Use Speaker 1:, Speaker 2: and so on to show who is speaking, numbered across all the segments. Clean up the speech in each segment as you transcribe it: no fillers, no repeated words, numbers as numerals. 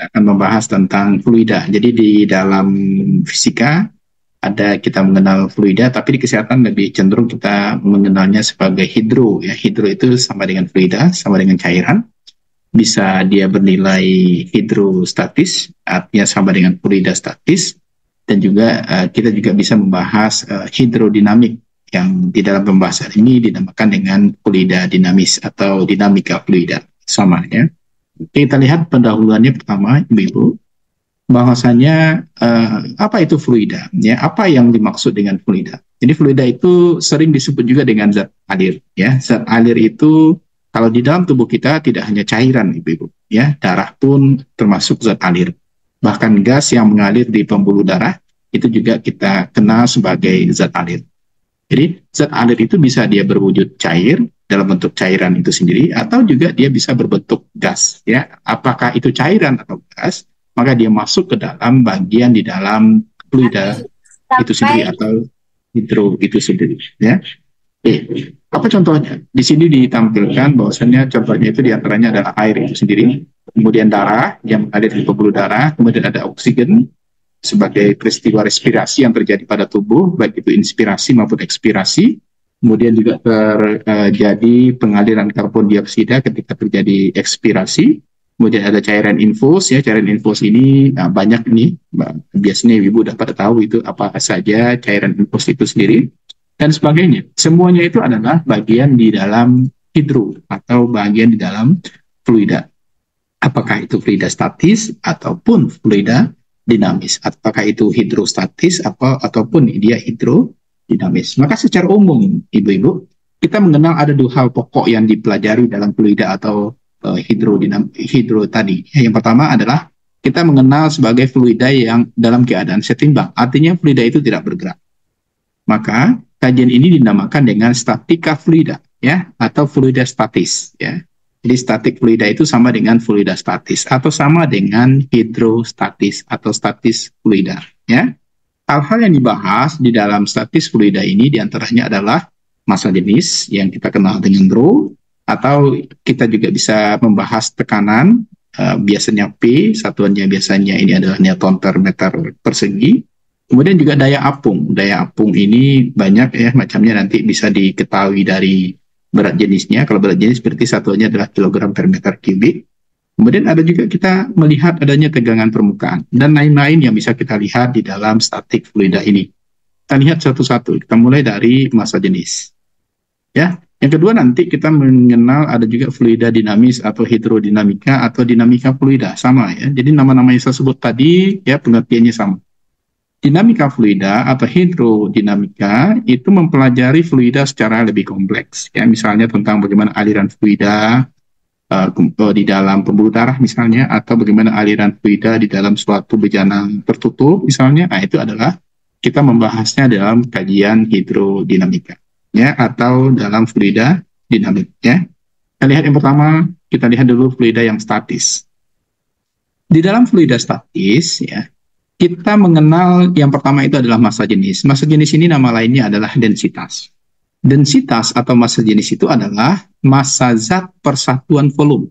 Speaker 1: akan membahas tentang fluida. Jadi di dalam fisika ada kita mengenal fluida, tapi di kesehatan lebih cenderung kita mengenalnya sebagai hidro. Ya, hidro itu sama dengan fluida, sama dengan cairan. Bisa dia bernilai hidrostatis, artinya sama dengan fluida statis, dan juga kita juga bisa membahas hidrodinamik yang di dalam pembahasan ini dinamakan dengan fluida dinamis atau dinamika fluida, sama ya. Kita lihat pendahuluannya pertama, Ibu-ibu, bahwasanya apa itu fluida? Ya, apa yang dimaksud dengan fluida? Jadi fluida itu sering disebut juga dengan zat alir. Ya, zat alir itu kalau di dalam tubuh kita tidak hanya cairan, Ibu-ibu. Ya, darah pun termasuk zat alir. Bahkan gas yang mengalir di pembuluh darah itu juga kita kenal sebagai zat alir. Jadi zat alir itu bisa dia berwujud cair dalam bentuk cairan itu sendiri, atau juga dia bisa berbentuk gas. Ya, apakah itu cairan atau gas? Maka dia masuk ke dalam bagian di dalam fluida itu sendiri atau hidro itu sendiri. Ya, apa contohnya? Di sini ditampilkan bahwasannya contohnya itu diantaranya adalah air itu sendiri, kemudian darah yang ada di pembuluh darah, kemudian ada oksigen sebagai peristiwa respirasi yang terjadi pada tubuh, baik itu inspirasi maupun ekspirasi. Kemudian juga terjadi pengaliran karbon dioksida ketika terjadi ekspirasi. Kemudian ada cairan infus, ya, cairan infus ini banyak nih, biasanya ibu udah pada tahu itu apa saja cairan infus itu sendiri, dan sebagainya. Semuanya itu adalah bagian di dalam hidro atau bagian di dalam fluida. Apakah itu fluida statis ataupun fluida dinamis, apakah itu hidrostatis ataupun dia hidrodinamis. Maka secara umum, ibu-ibu, kita mengenal ada dua hal pokok yang dipelajari dalam fluida atau hidro tadi. Yang pertama adalah kita mengenal sebagai fluida yang dalam keadaan setimbang, artinya fluida itu tidak bergerak. Maka kajian ini dinamakan dengan statika fluida, ya, atau fluida statis, ya. Jadi statik fluida itu sama dengan fluida statis atau sama dengan hidrostatis atau statis fluida. Ya, hal-hal yang dibahas di dalam statis fluida ini diantaranya adalah massa jenis yang kita kenal dengan rho, atau kita juga bisa membahas tekanan, biasanya P, satuannya biasanya ini adalah Newton per meter persegi. Kemudian juga daya apung. Daya apung ini banyak ya macamnya, nanti bisa diketahui dari berat jenisnya. Kalau berat jenis berarti satuannya adalah kilogram per meter kubik. Kemudian ada juga kita melihat adanya tegangan permukaan dan lain-lain yang bisa kita lihat di dalam statik fluida ini. Kita lihat satu-satu. Kita mulai dari massa jenis. Ya, yang kedua nanti kita mengenal ada juga fluida dinamis atau hidrodinamika atau dinamika fluida, sama ya. Jadi nama-nama yang saya sebut tadi ya pengertiannya sama. Dinamika fluida atau hidrodinamika itu mempelajari fluida secara lebih kompleks. Ya, misalnya tentang bagaimana aliran fluida di dalam pembuluh darah misalnya, atau bagaimana aliran fluida di dalam suatu bejana tertutup misalnya. Nah, itu adalah kita membahasnya dalam kajian hidrodinamika, ya, atau dalam fluida dinamik. Ya. Kita lihat yang pertama, kita lihat dulu fluida yang statis. Di dalam fluida statis, ya, kita mengenal yang pertama itu adalah massa jenis. Massa jenis ini nama lainnya adalah densitas. Densitas atau massa jenis itu adalah massa zat per satuan volume.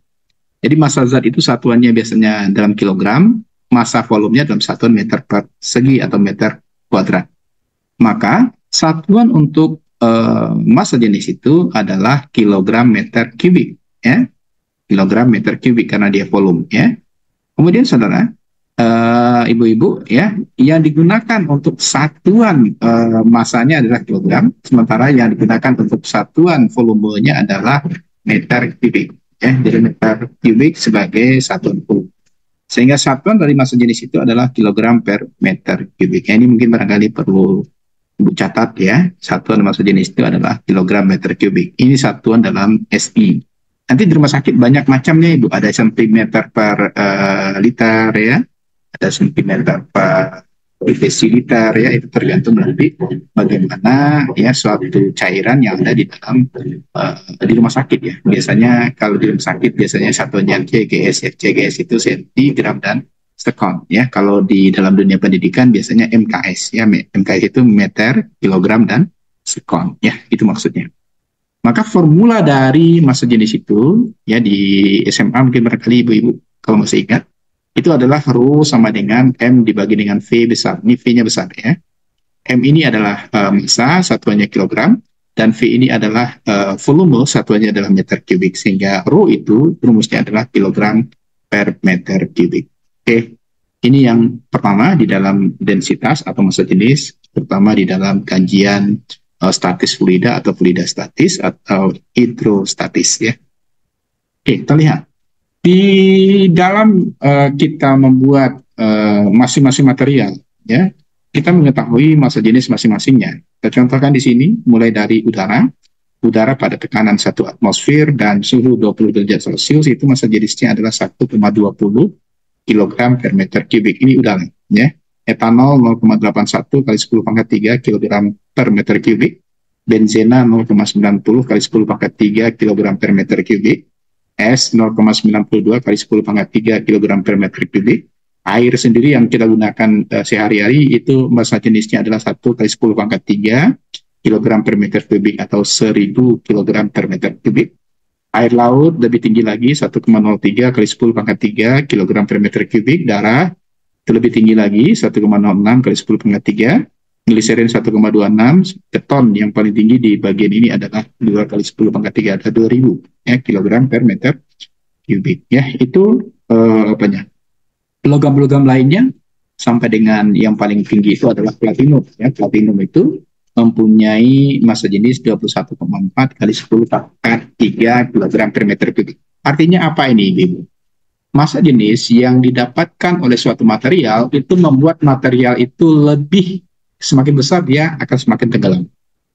Speaker 1: Jadi massa zat itu satuannya biasanya dalam kilogram, massa volumenya dalam satuan meter persegi atau meter kuadrat. Maka satuan untuk massa jenis itu adalah kilogram meter kubik, ya. Kilogram meter kubik karena dia volume, ya. Kemudian saudara, ibu-ibu, ya, yang digunakan untuk satuan masanya adalah kilogram, sementara yang digunakan untuk satuan volumenya adalah meter kubik, ya. Jadi meter kubik sebagai satuan volume, sehingga satuan dari massa jenis itu adalah kilogram per meter kubik. Ya, ini mungkin barangkali perlu Ibu catat ya, satuan massa jenis itu adalah kilogram meter kubik. Ini satuan dalam SI. Nanti di rumah sakit banyak macamnya Ibu, ada sentimeter per liter ya, ada sentimeter per desiliter ya, itu tergantung nanti bagaimana ya suatu cairan yang ada di dalam di rumah sakit ya. Biasanya kalau di rumah sakit biasanya satuannya CGS ya, CGS itu sentigram dan sekon ya. Kalau di dalam dunia pendidikan biasanya MKS ya, MKS itu meter, kilogram dan sekon ya, itu maksudnya. Maka formula dari massa jenis itu ya di SMA mungkin barangkali ibu-ibu kalau masih ingat, Itu adalah rho sama dengan M dibagi dengan V besar. Ini V-nya besar ya. M ini adalah massa, satuannya kilogram, dan V ini adalah volume, satuannya adalah meter kubik. Sehingga rho itu rumusnya adalah kilogram per meter kubik. Oke, ini yang pertama di dalam densitas atau massa jenis, terutama di dalam kajian statis fluida atau fluida statis atau hidrostatis ya. Oke, kita lihat. Di dalam kita membuat masing-masing material, ya, kita mengetahui massa jenis masing-masingnya. Kita contohkan di sini, mulai dari udara. Udara pada tekanan 1 atmosfer dan suhu 20 derajat Celcius itu massa jenisnya adalah 1,20 kg per meter kubik. Ini udara, ya. Etanol 0,81 kali 10 pangkat 3 kg per meter kubik. Benzena 0,90 kali 10 pangkat 3 kg per meter kubik. Es 0,92 kali 10 pangkat 3 kg per meter kubik. Air sendiri yang kita gunakan sehari-hari itu massa jenisnya adalah 1 kali 10 pangkat 3 kg per meter kubik atau 1000 kg per meter kubik. Air laut lebih tinggi lagi 1,03 kali 10 pangkat 3 kg per meter kubik. Darah itu lebih tinggi lagi 1,06 kali 10 pangkat 3. Gliserin 1,26. Keton yang paling tinggi di bagian ini adalah 2 kali 10 pangkat 3 ada 2000 ya, kilogram per meter kubik ya. Itu apanya? Logam-logam lainnya sampai dengan yang paling tinggi itu adalah platinum ya. Platinum itu mempunyai massa jenis 21,4 kali 10 pangkat 3 kg per meter kubik. Artinya apa ini, Ibu? Massa jenis yang didapatkan oleh suatu material itu membuat material itu lebih, semakin besar dia akan semakin tenggelam.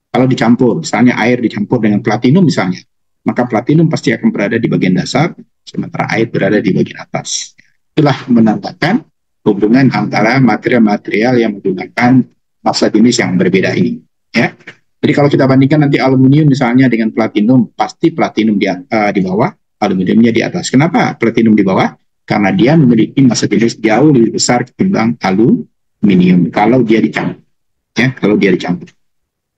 Speaker 1: Kalau dicampur, misalnya air dicampur dengan platinum misalnya, maka platinum pasti akan berada di bagian dasar, sementara air berada di bagian atas. Itulah menandakan hubungan antara material-material yang menggunakan massa jenis yang berbeda ini. Ya. Jadi kalau kita bandingkan nanti aluminium misalnya dengan platinum, pasti platinum di bawah, aluminiumnya di atas. Kenapa platinum di bawah? Karena dia memiliki massa jenis jauh lebih besar ketimbang aluminium kalau dia dicampur. Ya, kalau dia dicampur.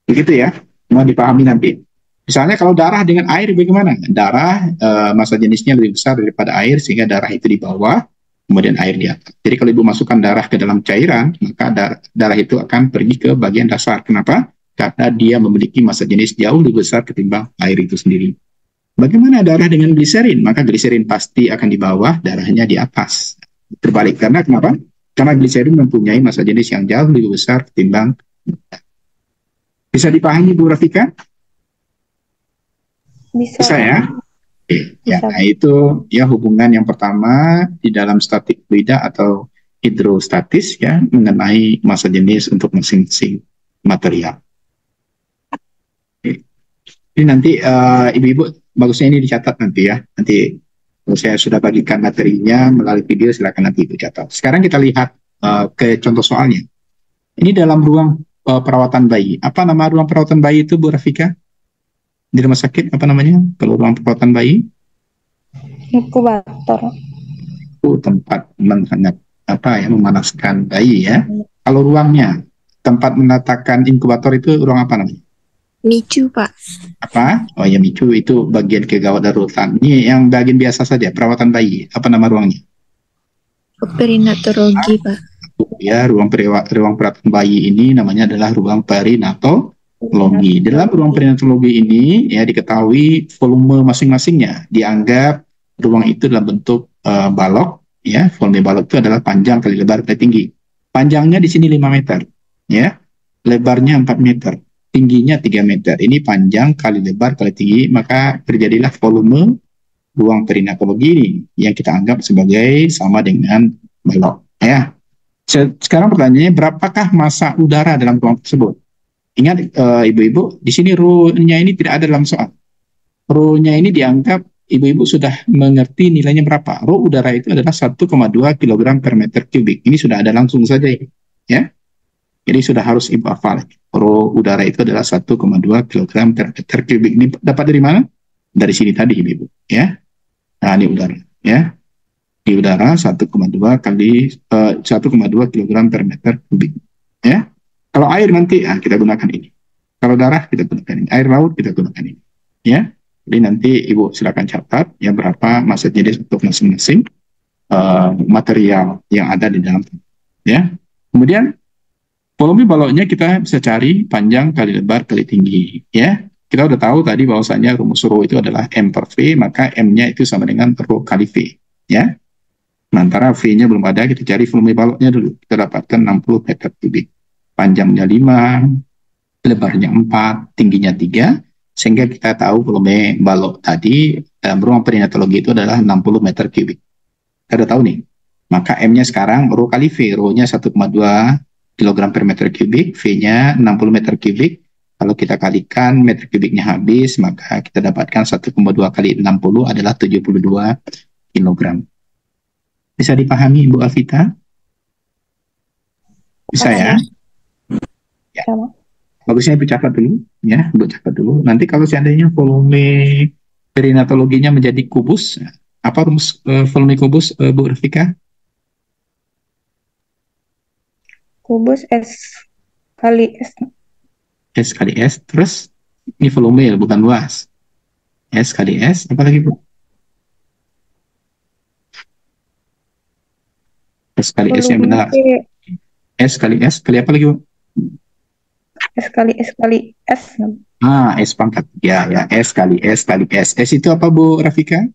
Speaker 1: Begitu ya, mau dipahami nanti. Misalnya kalau darah dengan air bagaimana? Darah massa jenisnya lebih besar daripada air sehingga darah itu di bawah, kemudian air di atas. Jadi kalau Ibu masukkan darah ke dalam cairan, maka darah itu akan pergi ke bagian dasar. Kenapa? Karena dia memiliki massa jenis jauh lebih besar ketimbang air itu sendiri. Bagaimana darah dengan gliserin? Maka gliserin pasti akan di bawah, darahnya di atas. Terbalik. Karena kenapa? Karena gliserin mempunyai massa jenis yang jauh lebih besar ketimbang. Bisa dipahami, Bu Rafika? Bisa ya? Ya, nah itu ya hubungan yang pertama di dalam statik fluida atau hidrostatis ya mengenai massa jenis untuk masing-masing material. Ini nanti ibu-ibu bagusnya ini dicatat nanti ya. Nanti kalau saya sudah bagikan materinya melalui video silakan nanti ibu catat. Sekarang kita lihat ke contoh soalnya. Ini dalam ruang perawatan bayi. Apa nama ruang perawatan bayi itu, Bu Rafika? Di rumah sakit apa namanya? Kalau ruang perawatan bayi?
Speaker 2: Inkubator.
Speaker 1: Itu tempat memanaskan bayi ya. Kalau ruangnya tempat meletakkan inkubator itu ruang apa namanya?
Speaker 2: Micu, Pak.
Speaker 1: Apa? Oh ya, micu itu bagian kegawat darurat. Ini yang bagian biasa saja, perawatan bayi. Apa nama ruangnya?
Speaker 2: Perinatologi, Pak.
Speaker 1: Ya, ruang perawatan bayi ini namanya adalah ruang perinatologi. Dalam ruang perinatologi ini ya diketahui volume masing-masingnya. Dianggap ruang itu dalam bentuk balok. Ya, volume balok itu adalah panjang kali lebar kali tinggi. Panjangnya di sini 5 meter. Ya, lebarnya 4 meter. Tingginya 3 meter. Ini panjang kali lebar kali tinggi, maka terjadilah volume ruang perinatologi ini yang kita anggap sebagai sama dengan balok. Ya. Sekarang pertanyaannya, berapakah massa udara dalam ruang tersebut? Ingat ibu-ibu, di sini rho-nya ini tidak ada dalam soal. Rho-nya ini dianggap ibu-ibu sudah mengerti nilainya berapa. Rho udara itu adalah 1,2 kg per meter kubik. Ini sudah ada langsung saja ya. Jadi sudah harus ibu hafal. Rho udara itu adalah 1,2 kg per meter kubik. Ini dapat dari mana? Dari sini tadi ibu ya. Nah ini udara ya. Di udara 1,2 kg per meter kubik ya. Kalau air nanti kita gunakan ini. Kalau darah kita gunakan ini. Air laut kita gunakan ini ya. Jadi nanti ibu silakan catat ya berapa massa jenis untuk masing-masing material yang ada di dalam, ya. Kemudian volume baloknya kita bisa cari panjang kali lebar kali tinggi, ya. Kita udah tahu tadi bahwasanya rumus rho itu adalah M per V, maka M-nya itu sama dengan rho kali V, ya. Sementara V-nya belum ada, kita cari volume baloknya dulu. Kita dapatkan 60 meter kubik. Panjangnya 5, lebarnya 4, tingginya 3, sehingga kita tahu volume balok tadi dalam ruang perinatologi itu adalah 60 meter kubik. Kita udah tahu nih. Maka M-nya sekarang rho kali V, rho-nya 1,2 kg per meter kubik, V-nya 60 meter kubik. Kalau kita kalikan meter kubiknya habis, maka kita dapatkan 1,2 kali 60 adalah 72 kg. Bisa dipahami Bu Alvita? Bisa ya? Ya. Bagusnya Ibu catat dulu, ya, Ibu catat dulu. Nanti kalau seandainya volume perinatologinya menjadi kubus, apa rumus volume kubus, Bu Rafika?
Speaker 2: Kubus S kali S.
Speaker 1: S kali S, terus ini volume bukan luas. S kali S, apa lagi Bu? S kali S yang benar. S kali S, kali apa lagi Bu?
Speaker 2: S kali S kali S.
Speaker 1: S pangkat. Ya, S kali S kali S. S itu apa Bu Rafika?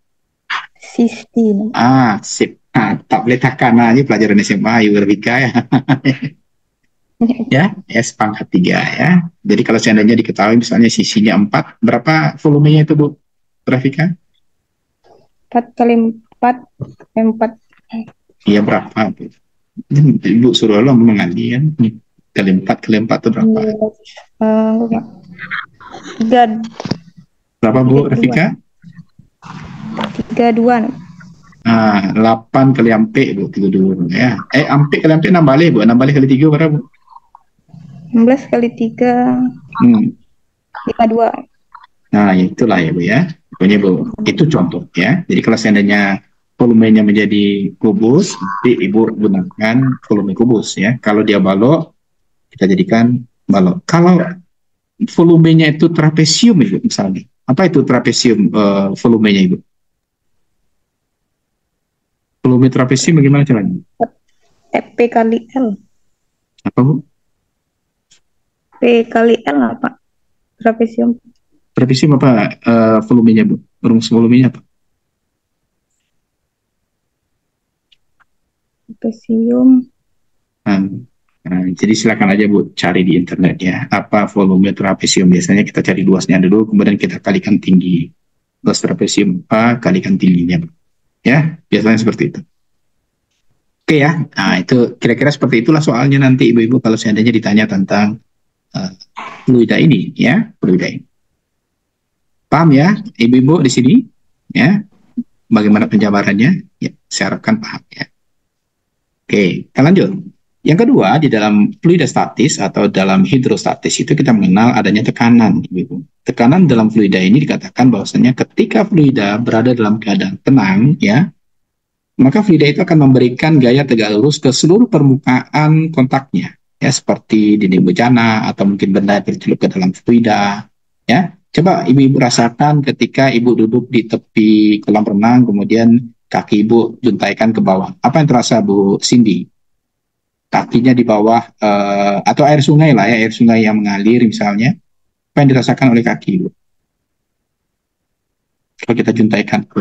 Speaker 2: Sistem.
Speaker 1: Sip. Tak boleh takkan aja pelajaran SMA, Ibu Rafika ya. Ya, S pangkat 3 ya. Jadi kalau seandainya diketahui misalnya sisinya 4, berapa volumenya itu Bu Rafika?
Speaker 2: 4 kali 4, 4.
Speaker 1: Iya berapa Bu? Ibu suruh lo mengalih kan. Kali 4 itu berapa? Berapa Bu Rafika?
Speaker 2: 32.
Speaker 1: 8 kali ampe Bu, 32 ya. Ampe kali ampe 6 balik Bu, 6 balik kali 3 berapa Bu?
Speaker 2: 16 kali 3 52.
Speaker 1: Nah itulah ya Bu ya. Pokoknya Bu, itu contoh ya. Jadi kalau seandainya volumenya menjadi kubus, nanti Ibu gunakan volume kubus ya. Kalau dia balok, kita jadikan balok. Kalau volumenya itu trapesium Ibu misalnya. Apa itu trapesium volumenya Ibu? Volume trapesium bagaimana caranya?
Speaker 2: P kali L.
Speaker 1: Apa Bu?
Speaker 2: P kali L apa? Trapesium.
Speaker 1: Trapesium apa volumenya Bu? Rumus volumenya apa?
Speaker 2: Trapesium.
Speaker 1: Jadi silakan aja Bu cari di internet ya. Apa volume trapesium? Biasanya kita cari luasnya dulu, kemudian kita kalikan tinggi. Luas trapesium apa kalikan tingginya. Ya, biasanya seperti itu. Oke ya, nah itu kira-kira seperti itulah soalnya nanti Ibu-Ibu kalau seandainya ditanya tentang fluida ini ya, fluida ini. Paham ya Ibu-Ibu di sini ya? Bagaimana penjabarannya? Ya, saya harapkan paham ya. Oke, kita lanjut. Yang kedua, di dalam fluida statis atau dalam hidrostatis itu kita mengenal adanya tekanan. Ibu. Tekanan dalam fluida ini dikatakan bahwasanya ketika fluida berada dalam keadaan tenang, ya, maka fluida itu akan memberikan gaya tegak lurus ke seluruh permukaan kontaknya, ya, seperti dinding bejana atau mungkin benda yang tercelup ke dalam fluida. Ya, coba Ibu-Ibu rasakan ketika Ibu duduk di tepi kolam renang, kemudian kaki Ibu juntaikan ke bawah. Apa yang terasa Bu Cindy? Kakinya di bawah atau air sungai lah ya, air sungai yang mengalir misalnya, apa yang dirasakan oleh kaki Bu? Kalau kita juntaikan ke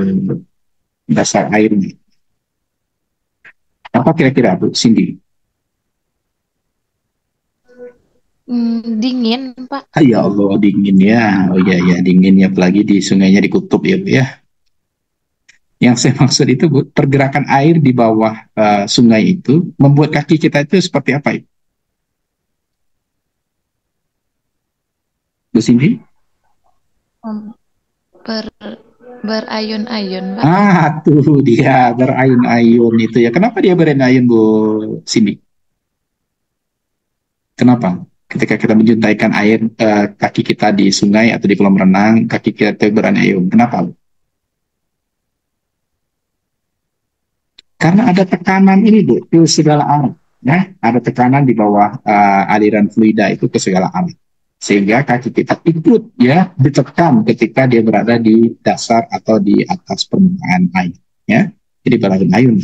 Speaker 1: dasar airnya, apa kira-kira Bu Cindy?
Speaker 3: Dingin Pak.
Speaker 1: Ya Allah dingin ya, oh ya dingin ya, apalagi di sungainya di kutub ya Bu ya. Yang saya maksud itu Bu, pergerakan air di bawah sungai itu membuat kaki kita itu seperti apa itu? Bu Cindy?
Speaker 3: Berayun-ayun Pak.
Speaker 1: Tuh dia berayun-ayun itu ya. Kenapa dia berayun-ayun Bu Cindy? Kenapa? Ketika kita menjuntaikan air kaki kita di sungai atau di kolam renang, kaki kita itu berayun-ayun. Kenapa? Karena ada tekanan ini Bu, ke segala arah. Ya, ada tekanan di bawah aliran fluida itu ke segala arah. Sehingga kaki kita ikut ya ditekan ketika dia berada di dasar atau di atas permukaan air. Ya. jadi berayun-ayun,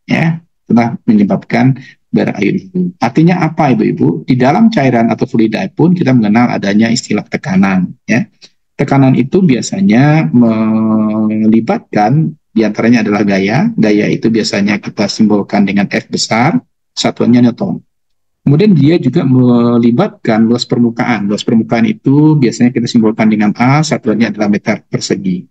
Speaker 1: ya, telah menyebabkan berayun. Artinya apa, Ibu-ibu? Di dalam cairan atau fluida pun kita mengenal adanya istilah tekanan, ya. Tekanan itu biasanya melibatkan diantaranya adalah gaya. Gaya itu biasanya kita simbolkan dengan F besar, satuannya Newton. Kemudian dia juga melibatkan luas permukaan. Luas permukaan itu biasanya kita simbolkan dengan A, satuannya adalah meter persegi.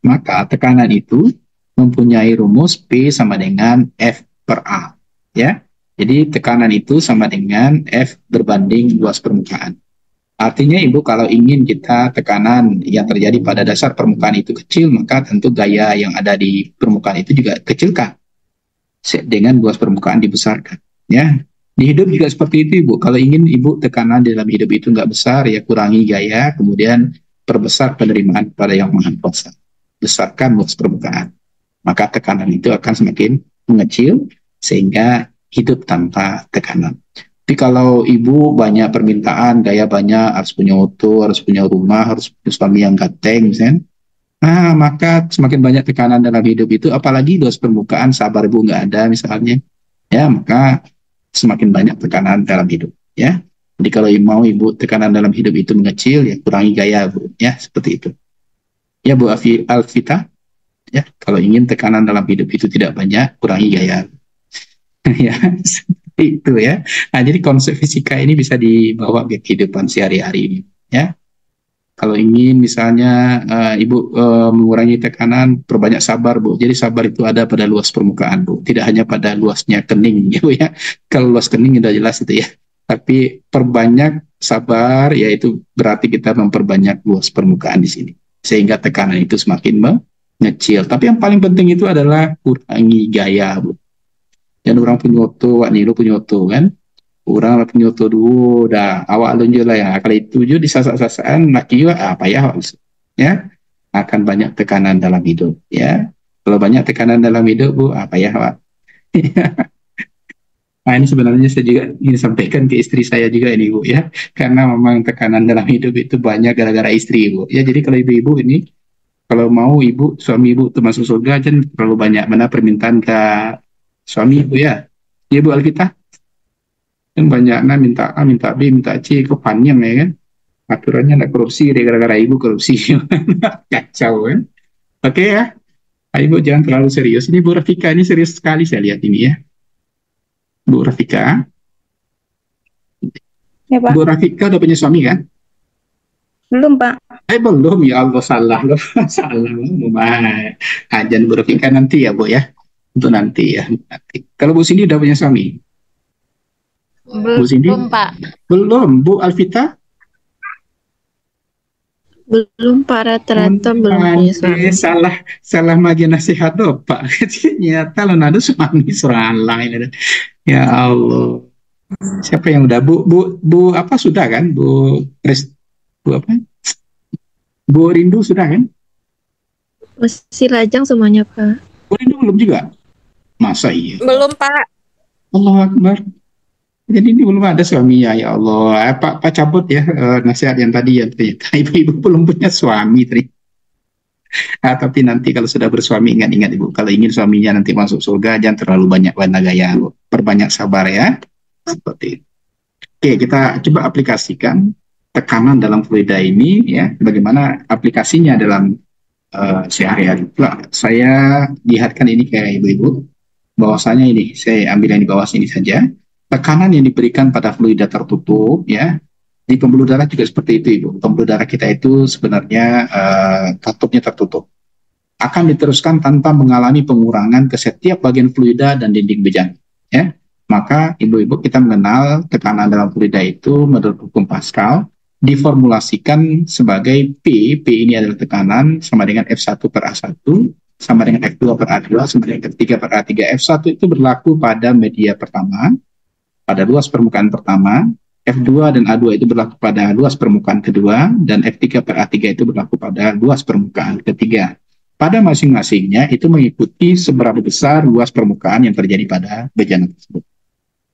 Speaker 1: Maka tekanan itu mempunyai rumus P sama dengan F per A. Ya, jadi tekanan itu sama dengan F berbanding luas permukaan. Artinya Ibu, kalau ingin kita tekanan yang terjadi pada dasar permukaan itu kecil, maka tentu gaya yang ada di permukaan itu juga kecilkan dengan luas permukaan dibesarkan. Ya, di hidup juga seperti itu, Ibu. Kalau ingin Ibu tekanan dalam hidup itu nggak besar, ya kurangi gaya, kemudian perbesar penerimaan kepada Yang Maha Kuasa. Besarkan luas permukaan. Maka tekanan itu akan semakin mengecil, sehingga hidup tanpa tekanan. Tapi kalau Ibu banyak permintaan, gaya banyak, harus punya motor, harus punya rumah, harus punya suami yang ganteng, misalnya, maka semakin banyak tekanan dalam hidup itu, apalagi luas permukaan, sabar Ibu nggak ada misalnya, ya, maka semakin banyak tekanan dalam hidup, ya. Jadi kalau mau Ibu tekanan dalam hidup itu mengecil, ya kurangi gaya, Bu, ya, seperti itu. Ya, Bu Alvita, ya, kalau ingin tekanan dalam hidup itu tidak banyak, kurangi gaya. Ya, seperti itu, ya. Nah, jadi konsep fisika ini bisa dibawa ke kehidupan sehari-hari ini, ya. Kalau ingin misalnya Ibu mengurangi tekanan, perbanyak sabar, Bu. Jadi sabar itu ada pada luas permukaan, Bu. Tidak hanya pada luasnya kening, ya, Bu, ya. Kalau luas kening sudah jelas itu, ya. Tapi perbanyak sabar, yaitu berarti kita memperbanyak luas permukaan di sini. Sehingga tekanan itu semakin mengecil. Tapi yang paling penting itu adalah kurangi gaya, Bu. Dan orang punya oto, wak niru punya oto, kan. Orang lah punya oto dulu, dah awak lunjuk lah ya. Kalau itu juga disasak-sasakan, laki juga apa ya, akan banyak tekanan dalam hidup, ya. Kalau banyak tekanan dalam hidup, Bu, apa ya, Pak? Nah, ini sebenarnya saya juga ingin sampaikan ke istri saya juga ini, Bu, ya. Karena memang tekanan dalam hidup itu banyak gara-gara istri, Bu. Ya, jadi kalau ibu-ibu ini, kalau mau Ibu, suami Ibu termasuk surga, jangan terlalu banyak mana permintaan ke suami Ibu, ya. Ya, Bu Alvita? Kan banyaknya minta A, minta B, minta C, kepanjang ya kan. Aturannya nak korupsi, gara-gara Ibu korupsi. Kacau kan. Oke, ya. Ibu jangan terlalu serius. Ini Bu Rafika, ini serius sekali saya lihat ini, ya. Bu Rafika.
Speaker 2: Ya, Pak.
Speaker 1: Bu Rafika udah punya suami kan?
Speaker 2: Belum, Pak.
Speaker 1: Belum, ya Allah, salah loh. Salah. Jangan Bu Rafika nanti ya, Bu, ya. Untuk nanti ya. Nanti. Kalau Bu Cindy udah punya suami? Bu Cindy?
Speaker 3: Belum, Pak.
Speaker 1: Belum. Bu Alvita?
Speaker 3: Belum, Pak. Rata-rata belum punya suami.
Speaker 1: Salah magi nasihat doh, Pak. Ternyata lo ada suami seorang lain. Ya Allah. Siapa yang udah? Bu apa sudah kan? Bu apa? Bu Rindu sudah kan?
Speaker 3: Masih lajang semuanya, Pak.
Speaker 1: Bu Rindu belum juga? Masa iya?
Speaker 4: Belum, Pak.
Speaker 1: Allahu Akbar. Jadi ini belum ada suaminya, ya Allah. Pak cabut ya nasihat yang tadi ya, ternyata ibu-ibu belum punya suami. Tapi nanti kalau sudah bersuami, ingat-ingat Ibu, kalau ingin suaminya nanti masuk surga, jangan terlalu banyak warna gaya, Bu. Perbanyak sabar ya. Seperti itu. Oke, kita coba aplikasikan tekanan dalam fluida ini, ya. Bagaimana aplikasinya dalam sehari-hari. Saya lihatkan ini kayak ibu-ibu, bahwasanya ini, saya ambil yang di bawah sini saja. Tekanan yang diberikan pada fluida tertutup, ya, di pembuluh darah juga seperti itu, Ibu. Pembuluh darah kita itu sebenarnya tutupnya tertutup. Akan diteruskan tanpa mengalami pengurangan ke setiap bagian fluida dan dinding bejana, ya. Maka ibu-ibu kita mengenal tekanan dalam fluida itu menurut hukum Pascal diformulasikan sebagai P ini adalah tekanan sama dengan F1 per A1 sama dengan F2 per A2 sama dengan F3 per A3. F1 itu berlaku pada media pertama, pada luas permukaan pertama. F2 dan A2 itu berlaku pada luas permukaan kedua, dan F3 per A3 itu berlaku pada luas permukaan ketiga. Pada masing-masingnya itu mengikuti seberapa besar luas permukaan yang terjadi pada bejana tersebut.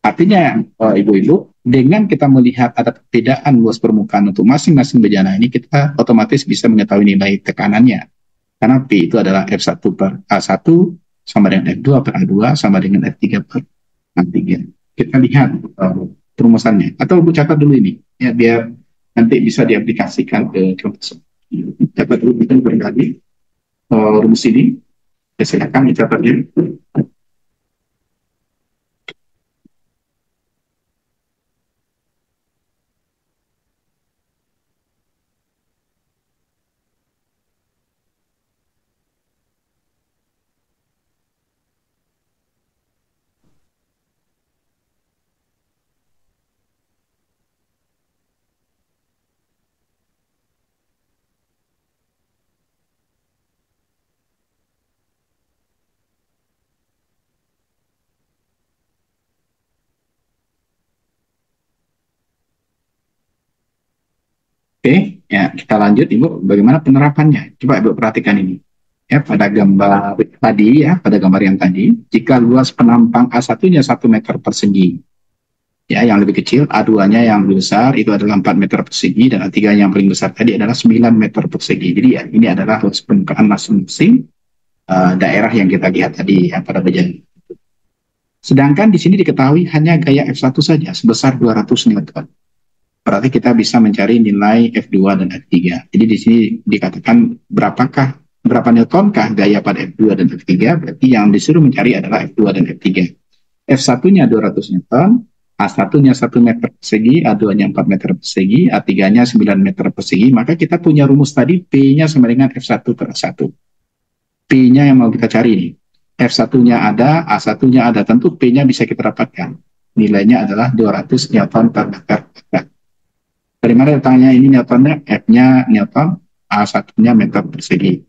Speaker 1: Artinya, ibu-ibu, dengan kita melihat ada perbedaan luas permukaan untuk masing-masing bejana ini, kita otomatis bisa mengetahui nilai tekanannya. Karena P itu adalah F1 per A1 sama dengan F2 per A2 sama dengan F3 per A3. Kita lihat perumusannya. Atau Bu catat dulu ini, ya biar nanti bisa diaplikasikan ke kampus. Catat dulu kita berkali rumus ini. Silakan dicatatnya. Oke, ya kita lanjut Ibu. Bagaimana penerapannya? Coba Ibu perhatikan ini. Ya, pada gambar tadi ya, pada gambar yang tadi, jika luas penampang A1-nya 1 meter persegi, ya yang lebih kecil, A2-nya yang lebih besar itu adalah 4 meter persegi dan A3-nya yang paling besar tadi adalah 9 meter persegi. Jadi ya, ini adalah luas permukaan masing-masing daerah yang kita lihat tadi ya, pada bagian. Sedangkan di sini diketahui hanya gaya F1 saja sebesar 200 Newton. Berarti kita bisa mencari nilai F2 dan F3. Jadi di sini dikatakan berapa newtonkah gaya pada F2 dan F3, berarti yang disuruh mencari adalah F2 dan F3. F1-nya 200 newton, A1-nya 1 meter persegi, A2-nya 4 meter persegi, A3-nya 9 meter persegi, maka kita punya rumus tadi P-nya sama dengan F1 per A1. P-nya yang mau kita cari ini. F1-nya ada, A1-nya ada, tentu P-nya bisa kita dapatkan. Nilainya adalah 200 newton per meter. Dari mana datangnya ini newtonnya? F-nya newton, A1-nya meter persegi.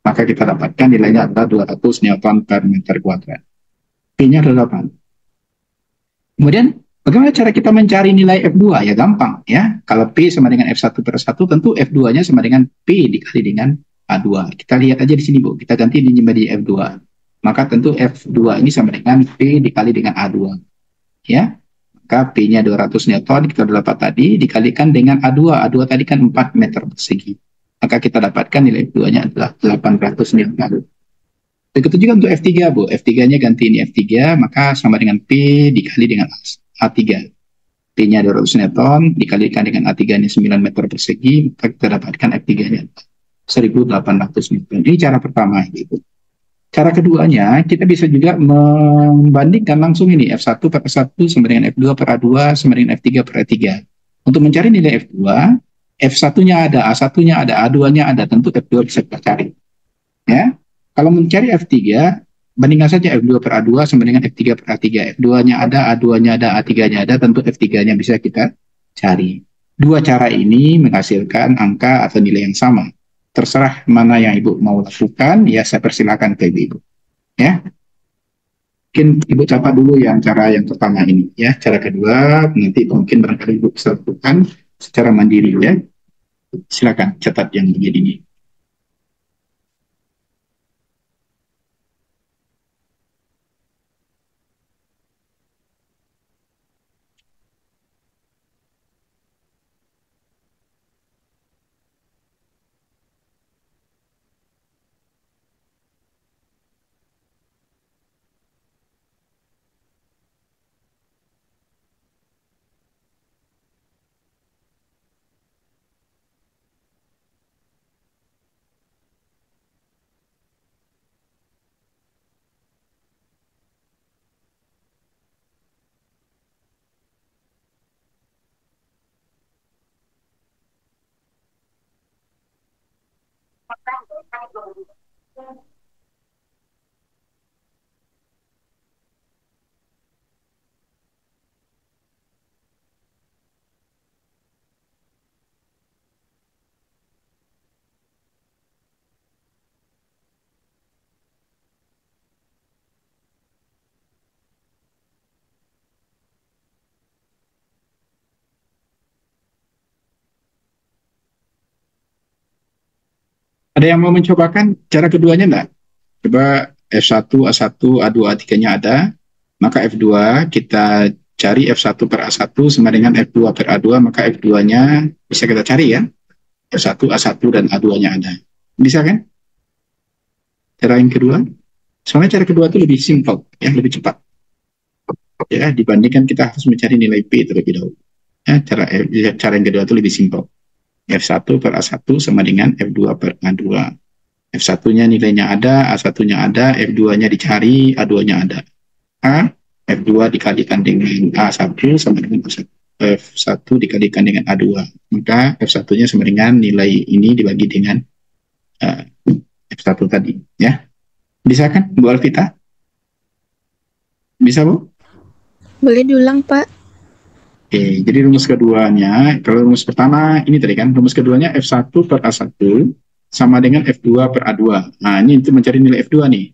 Speaker 1: Maka kita dapatkan nilainya adalah 200 newton per meter kuadrat. P-nya adalah 8. Kemudian, bagaimana cara kita mencari nilai F2? Ya gampang ya. Kalau P sama dengan F1 per 1, tentu F2-nya sama dengan P dikali dengan A2. Kita lihat aja di sini Bu, kita ganti ini menjadi F2. Maka tentu F2 ini sama dengan P dikali dengan A2. Ya. Maka P-nya 200 Newton, kita dapat tadi, dikalikan dengan A2. A2 tadi kan 4 meter persegi. Maka kita dapatkan nilai F2-nya adalah 800 Newton. Begitu juga untuk F3, Bu. F3-nya ganti ini F3, maka sama dengan P dikali dengan A3. P-nya 200 Newton, dikalikan dengan A3-nya 9 meter persegi, maka kita dapatkan F3-nya 1800 Newton. Ini cara pertama, gitu. Cara keduanya, kita bisa juga membandingkan langsung ini, F1 per A1 sama dengan F2 per A2 sama dengan F3 per A3. Untuk mencari nilai F2, F1-nya ada, A1-nya ada, A2-nya ada, tentu F2 bisa kita cari. Ya. Kalau mencari F3, bandingkan saja F2 per A2 sama dengan F3 per A3. F2-nya ada, A2-nya ada, A3-nya ada, tentu F3-nya bisa kita cari. Dua cara ini menghasilkan angka atau nilai yang sama. Terserah mana yang Ibu mau lakukan, ya saya persilakan ke Ibu. Ya. Mungkin Ibu catat dulu yang cara yang pertama ini. Ya. Cara kedua, nanti mungkin barangkali Ibu bisa lakukan secara mandiri. Ya. Silakan catat yang begini ini. Ada yang mau mencobakan cara keduanya enggak? Coba F1, A1, A2, A3-nya ada, maka F2 kita cari F1 per A1 sama dengan F2 per A2, maka F2-nya bisa kita cari ya. F1, A1, dan A2-nya ada. Bisa kan? Cara yang kedua, Soalnya cara kedua itu lebih simple, ya, lebih cepat. Ya, dibandingkan kita harus mencari nilai P terlebih dahulu. Ya, cara yang kedua itu lebih simple. F1 per A1 sama dengan F2 per A2. F1-nya nilainya ada, A1-nya ada, F2-nya dicari, A2-nya ada. A, F2 dikalikan dengan A1 sama dengan F1 dikalikan dengan A2. Maka F1-nya sama dengan nilai ini dibagi dengan uh, F1 tadi. Ya, bisa kan, Bu Alvita? Bisa, Bu?
Speaker 3: Boleh diulang, Pak?
Speaker 1: Oke, jadi rumus keduanya, kalau rumus pertama ini tadi kan, rumus keduanya F1 per A1 sama dengan F2 per A2. Nah, ini untuk mencari nilai F2 nih.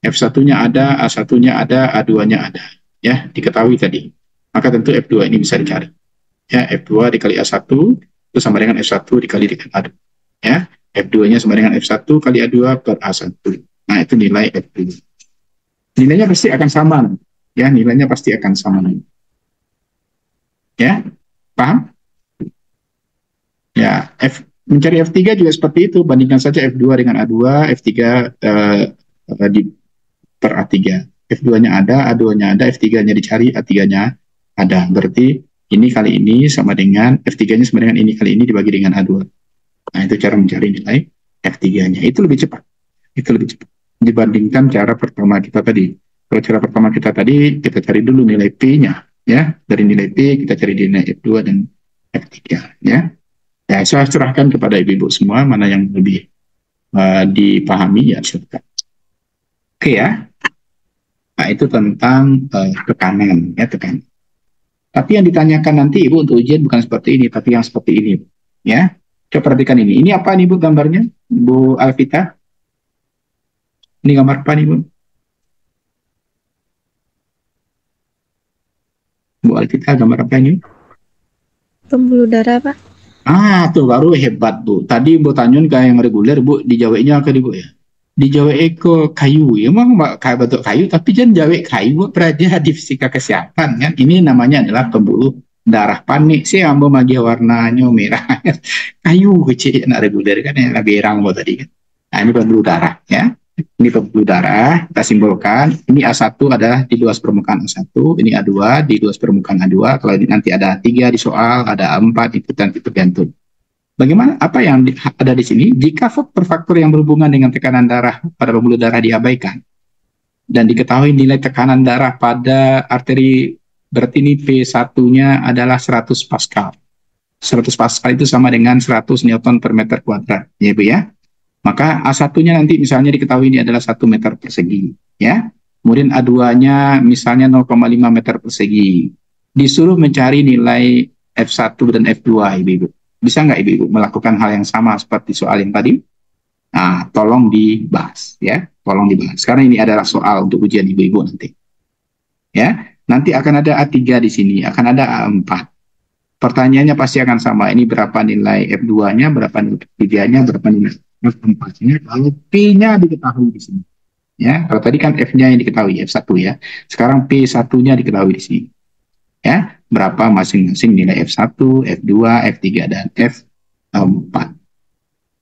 Speaker 1: F1-nya ada, A1-nya ada, A2-nya ada. Ya, diketahui tadi. Maka tentu F2 ini bisa dicari. Ya, F2 dikali A1 itu sama dengan F1 dikali dengan A2. Ya, F2-nya sama dengan F1 kali A2 per A1. Nah, itu nilai F2. Nilainya pasti akan sama. Ya, nilainya pasti akan sama. Ya, paham? Ya, mencari F3 juga seperti itu. Bandingkan saja F2 dengan A2, F3 per A3. F2-nya ada, A2-nya ada, F3-nya dicari, A3-nya ada. Berarti ini kali ini sama dengan, F3-nya sama dengan ini kali ini dibagi dengan A2. Nah, itu cara mencari nilai F3-nya. Itu lebih cepat. Itu lebih cepat dibandingkan cara pertama kita tadi. Kalau cara pertama kita tadi, kita cari dulu nilai P-nya. Ya, dari nilai P kita cari nilai F2 dan F3. Ya. Ya, saya serahkan kepada ibu-ibu semua mana yang lebih dipahami ya silakan. Oke ya. Nah, itu tentang tekanan ya, tekanan. Tapi yang ditanyakan nanti ibu untuk ujian bukan seperti ini, tapi yang seperti ini ya. Coba perhatikan ini. Ini apa nih Bu gambarnya? Bu Alvita? Ini gambar apa nih Bu? Bu Alvita gambar apa ini?
Speaker 3: Pembuluh darah, Pak?
Speaker 1: Ah, tuh baru hebat Bu. Tadi Bu Tanyun kayak yang reguler Bu, di Jawanya ke Bu ya. Di Jawa ke kayu, ya memang kayak bentuk kayu, tapi jangan Jawa kayu Bu peraja di fisika kesehatan kan. Ini namanya adalah pembuluh darah panik sih, ambo magi warnanya merah. Kayu kecil nak reguler kan yang berang Bu tadi kan. Nah, ini pembuluh darah ya. Ini pembuluh darah, kita simbolkan. Ini A1 adalah di luas permukaan A1, ini A2 di luas permukaan A2. Kalau ini nanti ada A3 di soal, ada A4 itu nanti tergantung. Bagaimana apa yang ada di sini? Jika faktor-faktor yang berhubungan dengan tekanan darah pada pembuluh darah diabaikan dan diketahui nilai tekanan darah pada arteri, berarti ini P1-nya adalah 100 Pascal. 100 Pascal itu sama dengan 100 Newton per meter kuadrat, ya Bu ya. Maka A1-nya nanti misalnya diketahui ini adalah 1 meter persegi, ya. Kemudian A2-nya misalnya 0,5 meter persegi. Disuruh mencari nilai F1 dan F2, Ibu-ibu. Bisa nggak Ibu-ibu melakukan hal yang sama seperti soal yang tadi? Nah, tolong dibahas, ya. Tolong dibahas. Karena ini adalah soal untuk ujian Ibu-ibu nanti. Ya, nanti akan ada A3 di sini, akan ada A4. Pertanyaannya pasti akan sama. Ini berapa nilai F2-nya, berapa nilai F3-nya, berapa nilai F4-nya, kalau P-nya diketahui di sini. Ya, kalau tadi kan F-nya yang diketahui, F1 ya. Sekarang P1-nya diketahui di sini. Ya, berapa masing-masing nilai F1, F2, F3, dan F4.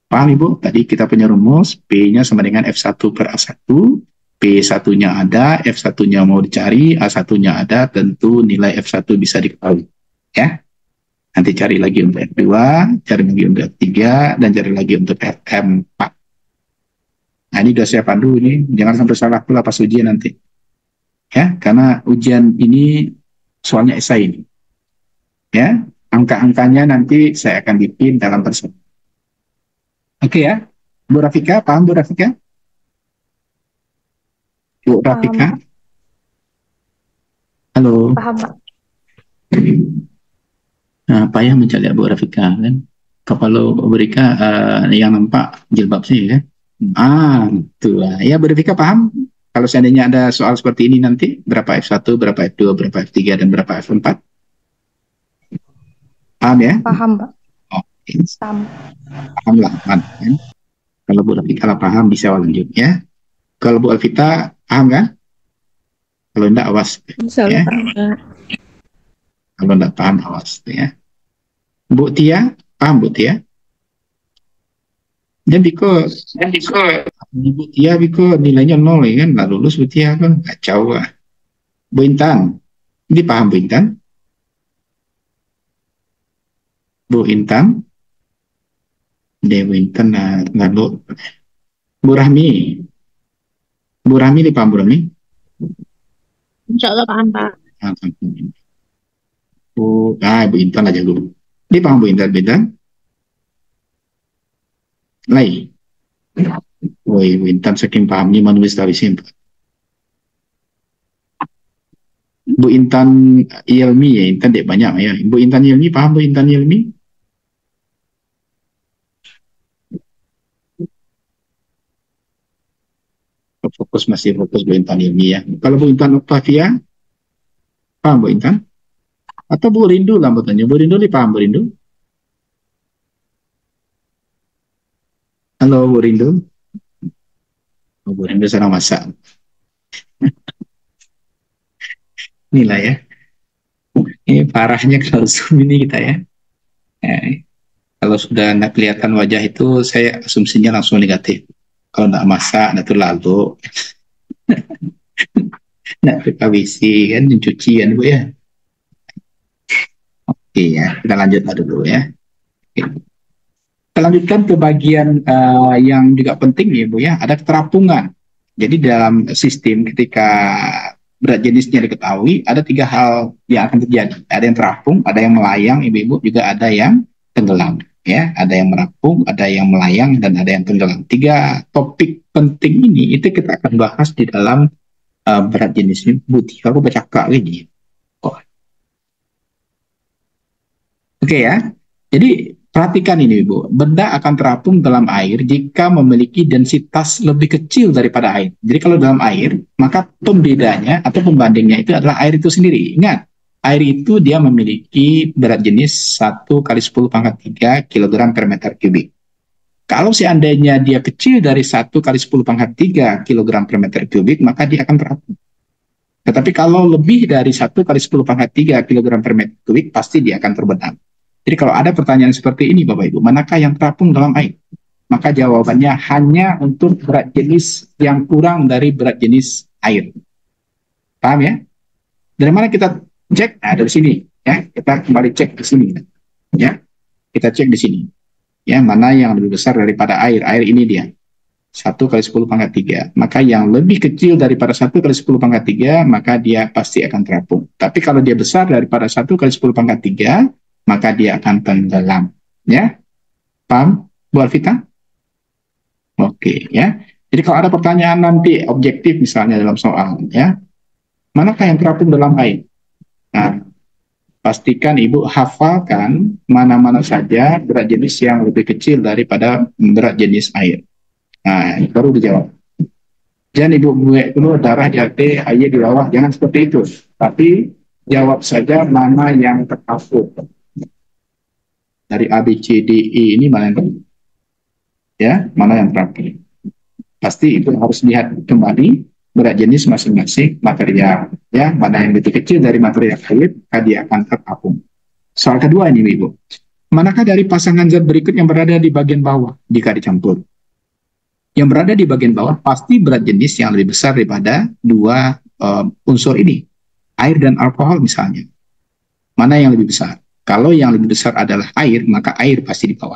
Speaker 1: Paham Ibu? Tadi kita punya rumus, P-nya sama dengan F1 per A1, P1-nya ada, F1-nya mau dicari, A1-nya ada, tentu nilai F1 bisa diketahui. Ya. Nanti cari lagi untuk F2, cari lagi untuk F3, dan cari lagi untuk F4. Nah, ini sudah saya pandu ini, jangan sampai salah pula pas ujian nanti. Ya, karena ujian ini soalnya esai ini. Ya, angka-angkanya nanti saya akan bikin dalam persen. Oke ya, Bu Rafika, paham Bu Rafika? Bu Rafika? Halo.
Speaker 2: Paham, Pak.
Speaker 1: Nah, payah mencari Bu Rafika kan? Kalau mereka yang nampak jilbab sih kan? Itu lah. Ya Bu Rafika paham? Kalau seandainya ada soal seperti ini nanti, berapa F1, berapa F2, berapa F3, dan berapa F4? Paham ya?
Speaker 2: Paham, Pak.
Speaker 1: Oke.
Speaker 2: Paham.
Speaker 1: Paham lah, kan? Kalau Bu Rafika paham bisa lanjut ya. Kalau Bu Alvita paham kan? Kalau enggak awas.
Speaker 3: Insya
Speaker 1: Ya.
Speaker 3: Allah, Pak.
Speaker 1: Kalau enggak paham awas ya. Bu Tia, paham Bu Tia? Ya Biko, Ibu Tia Biko nilainya nol ya kan, nggak lulus Bu Tia kan, kacau ah. Bu Intan, ini paham Bu Intan? Bu Intan, deh Bu Intan lalu Bu Rahmi, Bu Rahmi ini paham Bu Rahmi?
Speaker 3: Insya Allah paham, Pak.
Speaker 1: Bu Intan aja dulu. Ini paham Bu Intan, Bu Intan? Lai. Woi, Bu Intan saking pahamnya menulis dari sini. Bu Intan Yelmi ya, Intan dek banyak ya. Bu Intan Yelmi paham Bu Intan Yelmi? Masih fokus Bu Intan Yelmi ya. Kalau Bu Intan Octavia, paham Bu Intan? Atau Bu Rindu lah tanya. Bu Rindu nih paham Bu Rindu? Halo Bu Rindu. Oh, Bu Rindu sedang masak. Inilah ya. Ini parahnya kalau Zoom ini kita ya. Kalau sudah nggak kelihatan wajah itu, saya asumsinya langsung negatif. Kalau nggak masak, nggak tuh lalu, nggak ke KWC kan, mencuci kan Bu ya. Oke ya, kita lanjutlah dulu ya. Oke. Kita lanjutkan ke bagian yang juga penting ya Bu ya, ada keterapungan. Jadi dalam sistem ketika berat jenisnya diketahui, ada 3 hal yang akan terjadi. Ada yang terapung, ada yang melayang, Ibu-Ibu, juga ada yang tenggelam. Ya, ada yang merapung, ada yang melayang, dan ada yang tenggelam. 3 topik penting ini itu kita akan bahas di dalam berat jenis ini. Buti, aku baca kak gini. Oh. Oke ya. Jadi perhatikan ini Ibu, benda akan terapung dalam air jika memiliki densitas lebih kecil daripada air. Jadi kalau dalam air, maka pembedanya atau pembandingnya itu adalah air itu sendiri. Ingat, air itu dia memiliki berat jenis 1 kali 10 pangkat 3 kg per meter kubik. Kalau seandainya dia kecil dari 1 kali 10 pangkat 3 kg per meter kubik, maka dia akan terapung. Tetapi kalau lebih dari 1 kali 10 pangkat 3 kg per meter kubik, pasti dia akan terbenam. Jadi kalau ada pertanyaan seperti ini Bapak Ibu, manakah yang terapung dalam air? Maka jawabannya hanya untuk berat jenis yang kurang dari berat jenis air. Paham ya? Dari mana kita cek? Nah, dari sini. Ya, kita kembali cek di sini. Ya, kita cek di sini. Ya, mana yang lebih besar daripada air? Air ini dia. 1 kali 10 pangkat 3. Maka yang lebih kecil daripada 1 kali 10 pangkat 3, maka dia pasti akan terapung. Tapi kalau dia besar daripada 1 kali 10 pangkat 3, maka dia akan tenggelam. Ya, paham Bu Alvita? Oke ya. Jadi kalau ada pertanyaan nanti objektif misalnya dalam soal, ya, manakah yang terapung dalam air? Nah, pastikan Ibu hafalkan mana-mana saja berat jenis yang lebih kecil daripada berat jenis air. Nah, baru dijawab. Jangan Ibu buat dulu darah di hati, air di bawah, jangan seperti itu. Tapi jawab saja mana yang terapung. Dari A, B, C, D, E ini mana yang ya, mana yang terapung. Pasti itu harus lihat kembali berat jenis masing-masing material. Ya, mana yang lebih kecil dari material air, maka dia akan terapung. Soal kedua ini, Ibu. Manakah dari pasangan zat berikut yang berada di bagian bawah jika dicampur? Yang berada di bagian bawah pasti berat jenis yang lebih besar daripada 2 unsur ini. Air dan alkohol misalnya. Mana yang lebih besar? Kalau yang lebih besar adalah air, maka air pasti di bawah.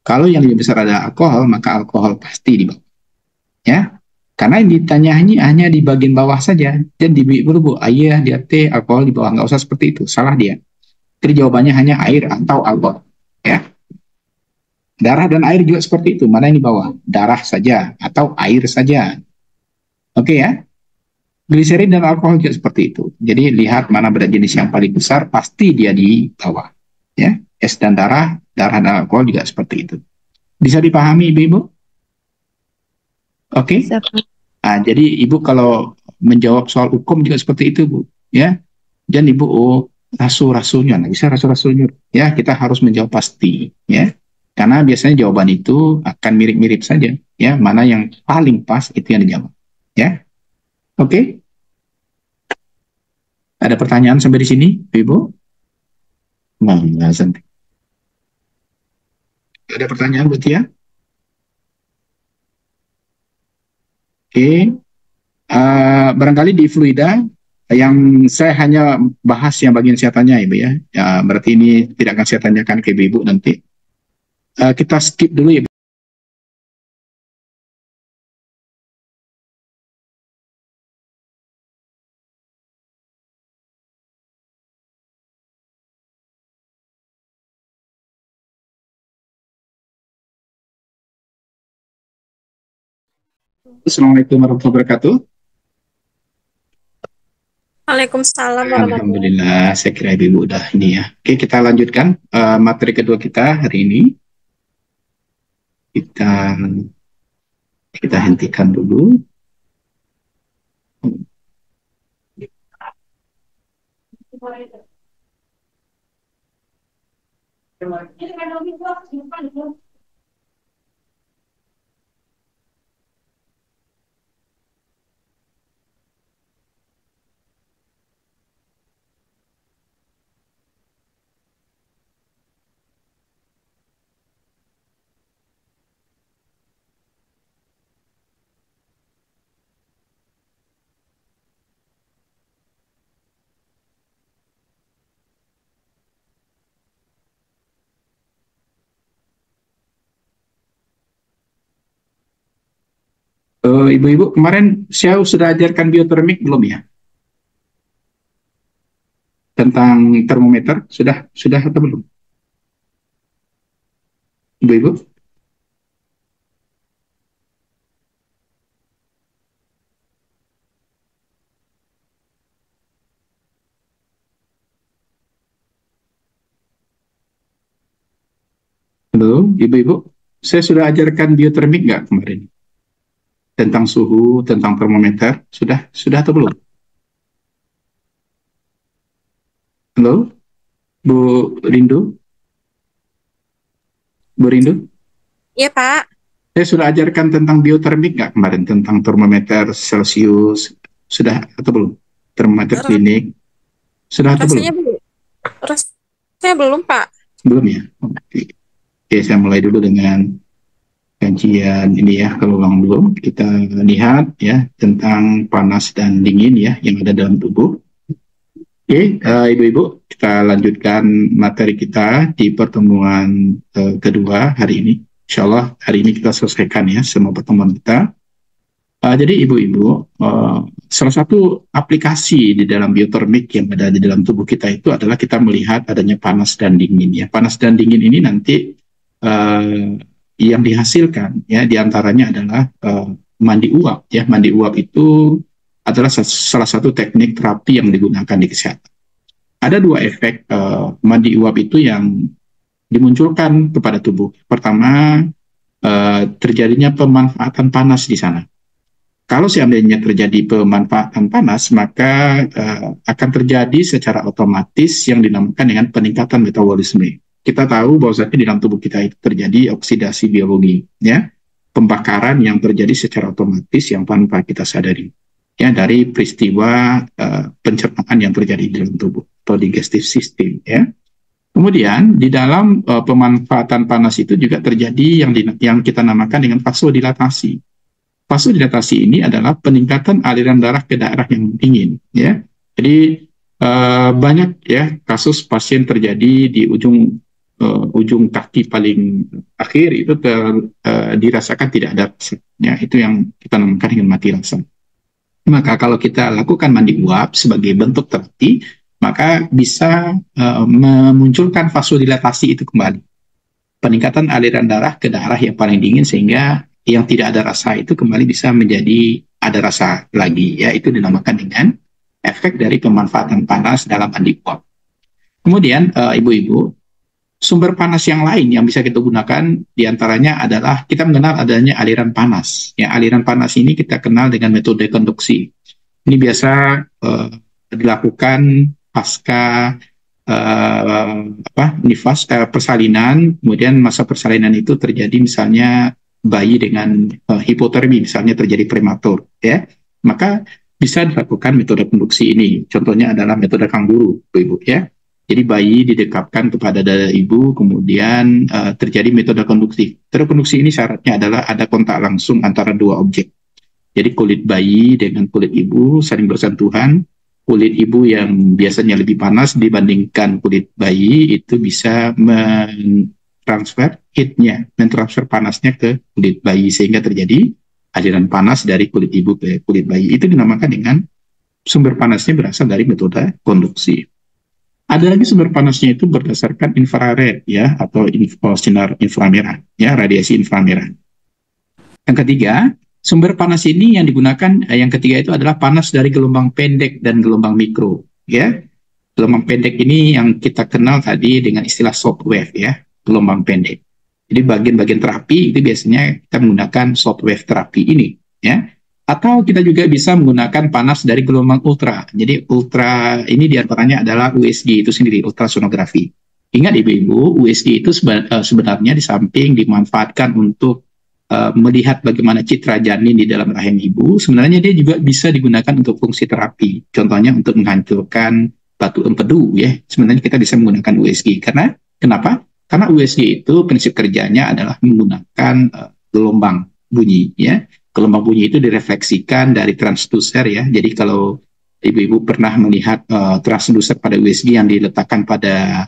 Speaker 1: Kalau yang lebih besar adalah alkohol, maka alkohol pasti di bawah. Ya, karena yang ditanya hanya di bagian bawah saja. Dan di Bu, air di atas, alkohol di bawah. Nggak usah seperti itu, salah dia. Jadi jawabannya hanya air atau alkohol. Ya. Darah dan air juga seperti itu. Mana yang di bawah? Darah saja atau air saja. Oke ya. Gliserin dan alkohol juga seperti itu. Jadi lihat mana berat jenis yang paling besar, pasti dia di bawah. Ya, es dan darah dan alkohol juga seperti itu. Bisa dipahami Ibu? Oke. Nah, jadi Ibu kalau menjawab soal hukum juga seperti itu Bu. Ya, dan Ibu rasu-rasunya, nah, bisa rasu-rasunya. Ya, kita harus menjawab pasti. Ya, karena biasanya jawaban itu akan mirip-mirip saja. Ya, mana yang paling pas itu yang dijawab. Ya. Oke. Ada pertanyaan sampai di sini, Ibu? Ada pertanyaan, Bu Tia? Oke. Barangkali di fluida yang saya hanya bahas yang bagian saya tanya Ibu ya. Berarti ini tidak akan saya tanyakan ke Ibu nanti. Kita skip dulu Ibu. Assalamualaikum warahmatullahi wabarakatuh.
Speaker 3: Waalaikumsalam warahmatullahi
Speaker 1: Alhamdulillah, saya kira Ibu udah ini ya. Oke, kita lanjutkan materi kedua kita hari ini. Kita hentikan dulu. Ibu-ibu, kemarin saya sudah ajarkan biotermik belum ya? Tentang termometer, sudah atau belum? Ibu-ibu? Halo, ibu-ibu? Saya sudah ajarkan biotermik nggak kemarin? Tentang suhu, tentang termometer, sudah atau belum? Halo, Bu Rindu? Bu Rindu?
Speaker 3: Iya, Pak.
Speaker 1: Saya sudah ajarkan tentang biotermik nggak kemarin? Tentang termometer Celsius, sudah atau belum? Termometer klinik, sudah atau belum?
Speaker 3: Rasanya belum. Rasanya belum, Pak.
Speaker 1: Belum ya? Oke, saya mulai dulu dengan kajian ini ya, kalau ulang dulu. Kita lihat ya tentang panas dan dingin ya yang ada dalam tubuh. Oke, ibu-ibu, kita lanjutkan materi kita di pertemuan kedua hari ini. Insya Allah hari ini kita selesaikan ya semua pertemuan kita. Jadi ibu-ibu, salah satu aplikasi di dalam biotermik yang ada di dalam tubuh kita itu adalah kita melihat adanya panas dan dingin ya. Panas dan dingin ini nanti yang dihasilkan ya diantaranya adalah mandi uap ya. Mandi uap itu adalah salah satu teknik terapi yang digunakan di kesehatan. Ada dua efek mandi uap itu yang dimunculkan kepada tubuh. Pertama, terjadinya pemanfaatan panas di sana. Kalau seandainya terjadi pemanfaatan panas, maka akan terjadi secara otomatis yang dinamakan dengan peningkatan metabolisme. Kita tahu bahwasanya di dalam tubuh kita itu terjadi oksidasi biologi, ya, pembakaran yang terjadi secara otomatis yang tanpa kita sadari, ya, dari peristiwa pencernaan yang terjadi di dalam tubuh atau digestive system, ya. Kemudian di dalam pemanfaatan panas itu juga terjadi yang kita namakan dengan vasodilatasi. Vasodilatasi ini adalah peningkatan aliran darah ke daerah yang dingin, ya. Jadi banyak ya kasus pasien terjadi di ujung kaki paling akhir itu dirasakan tidak ada rasanya. Itu yang kita namakan dengan mati rasa. Maka kalau kita lakukan mandi uap sebagai bentuk terapi, maka bisa memunculkan vasodilatasi itu kembali. Peningkatan aliran darah ke daerah yang paling dingin sehingga yang tidak ada rasa itu kembali bisa menjadi ada rasa lagi. Ya, itu dinamakan dengan efek dari pemanfaatan panas dalam mandi uap. Kemudian ibu-ibu, sumber panas yang lain yang bisa kita gunakan diantaranya adalah kita mengenal adanya aliran panas. Ya, aliran panas ini kita kenal dengan metode konduksi. Ini biasa dilakukan pasca nifas persalinan, kemudian masa persalinan itu terjadi misalnya bayi dengan hipotermi, misalnya terjadi prematur, ya, maka bisa dilakukan metode konduksi ini. Contohnya adalah metode kangguru, ibu, ya. Jadi bayi didekapkan kepada dada ibu, kemudian terjadi metode konduksi. Metode konduksi ini syaratnya adalah ada kontak langsung antara dua objek. Jadi kulit bayi dengan kulit ibu saling bersentuhan. Kulit ibu yang biasanya lebih panas dibandingkan kulit bayi itu bisa mentransfer heatnya, mentransfer panasnya ke kulit bayi sehingga terjadi aliran panas dari kulit ibu ke kulit bayi. Itu dinamakan dengan sumber panasnya berasal dari metode konduksi. Ada lagi sumber panasnya itu berdasarkan infrared ya atau sinar inframerah ya, radiasi inframerah. Yang ketiga, sumber panas ini yang digunakan yang ketiga itu adalah panas dari gelombang pendek dan gelombang mikro ya. Gelombang pendek ini yang kita kenal tadi dengan istilah short wave ya, gelombang pendek. Jadi bagian-bagian terapi itu biasanya kita menggunakan short wave terapi ini ya. Atau kita juga bisa menggunakan panas dari gelombang ultra. Jadi ultra ini diantaranya adalah USG itu sendiri, ultrasonografi. Ingat ibu-ibu, USG itu sebenarnya di samping dimanfaatkan untuk melihat bagaimana citra janin di dalam rahim ibu, sebenarnya dia juga bisa digunakan untuk fungsi terapi. Contohnya untuk menghancurkan batu empedu ya. Sebenarnya kita bisa menggunakan USG. Kenapa? Karena USG itu prinsip kerjanya adalah menggunakan gelombang bunyi ya. Gelombang bunyi itu direfleksikan dari transducer ya. Jadi kalau ibu-ibu pernah melihat transducer pada USG yang diletakkan pada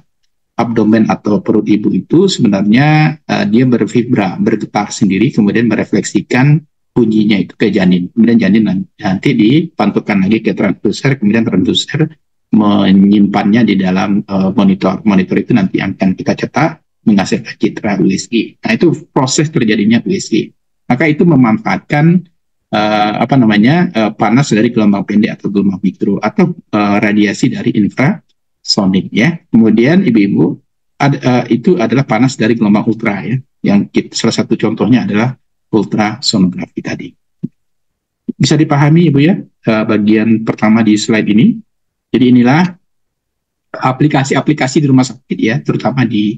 Speaker 1: abdomen atau perut ibu itu sebenarnya dia bervibra, bergetar sendiri, kemudian merefleksikan bunyinya itu ke janin. Kemudian janin nanti dipantulkan lagi ke transducer, kemudian transducer menyimpannya di dalam monitor. Monitor itu nanti akan kita cetak menghasilkan citra USG. Nah itu proses terjadinya USG. Maka itu memanfaatkan panas dari gelombang pendek atau gelombang mikro atau radiasi dari infrasonik ya. Kemudian ibu-ibu itu adalah panas dari gelombang ultra ya. Yang salah satu contohnya adalah ultrasonografi tadi. Bisa dipahami ibu ya bagian pertama di slide ini. Jadi inilah aplikasi-aplikasi di rumah sakit ya, terutama di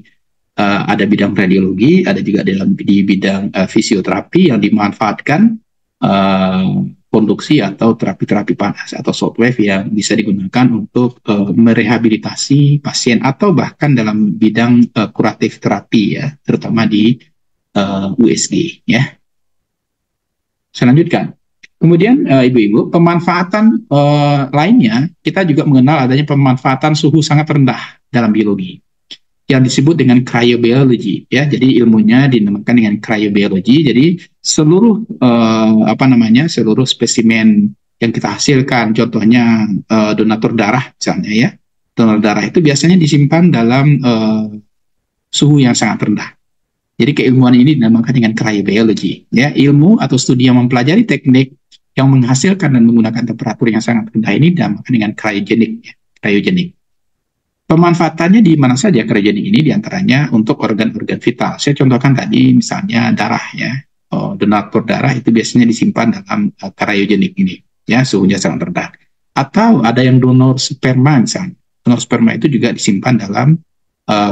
Speaker 1: ada bidang radiologi, ada juga di bidang fisioterapi yang dimanfaatkan konduksi atau terapi-terapi panas atau short wave yang bisa digunakan untuk merehabilitasi pasien atau bahkan dalam bidang kuratif terapi ya, terutama di USG ya. Saya lanjutkan. Kemudian ibu-ibu, pemanfaatan lainnya kita juga mengenal adanya pemanfaatan suhu sangat rendah dalam biologi yang disebut dengan cryobiology ya. Jadi ilmunya dinamakan dengan cryobiology. Jadi seluruh seluruh spesimen yang kita hasilkan, contohnya donatur darah misalnya ya. Donor darah itu biasanya disimpan dalam suhu yang sangat rendah. Jadi keilmuan ini dinamakan dengan cryobiology ya. Ilmu atau studi yang mempelajari teknik yang menghasilkan dan menggunakan temperatur yang sangat rendah ini dinamakan dengan cryogenik ya. Cryogenik. Pemanfaatannya di mana saja cryogenik ini, diantaranya untuk organ-organ vital. Saya contohkan tadi misalnya darah ya. Donatur darah itu biasanya disimpan dalam cryogenik ini ya, suhunya sangat rendah. Atau ada yang donor sperma misalnya. Donor sperma itu juga disimpan dalam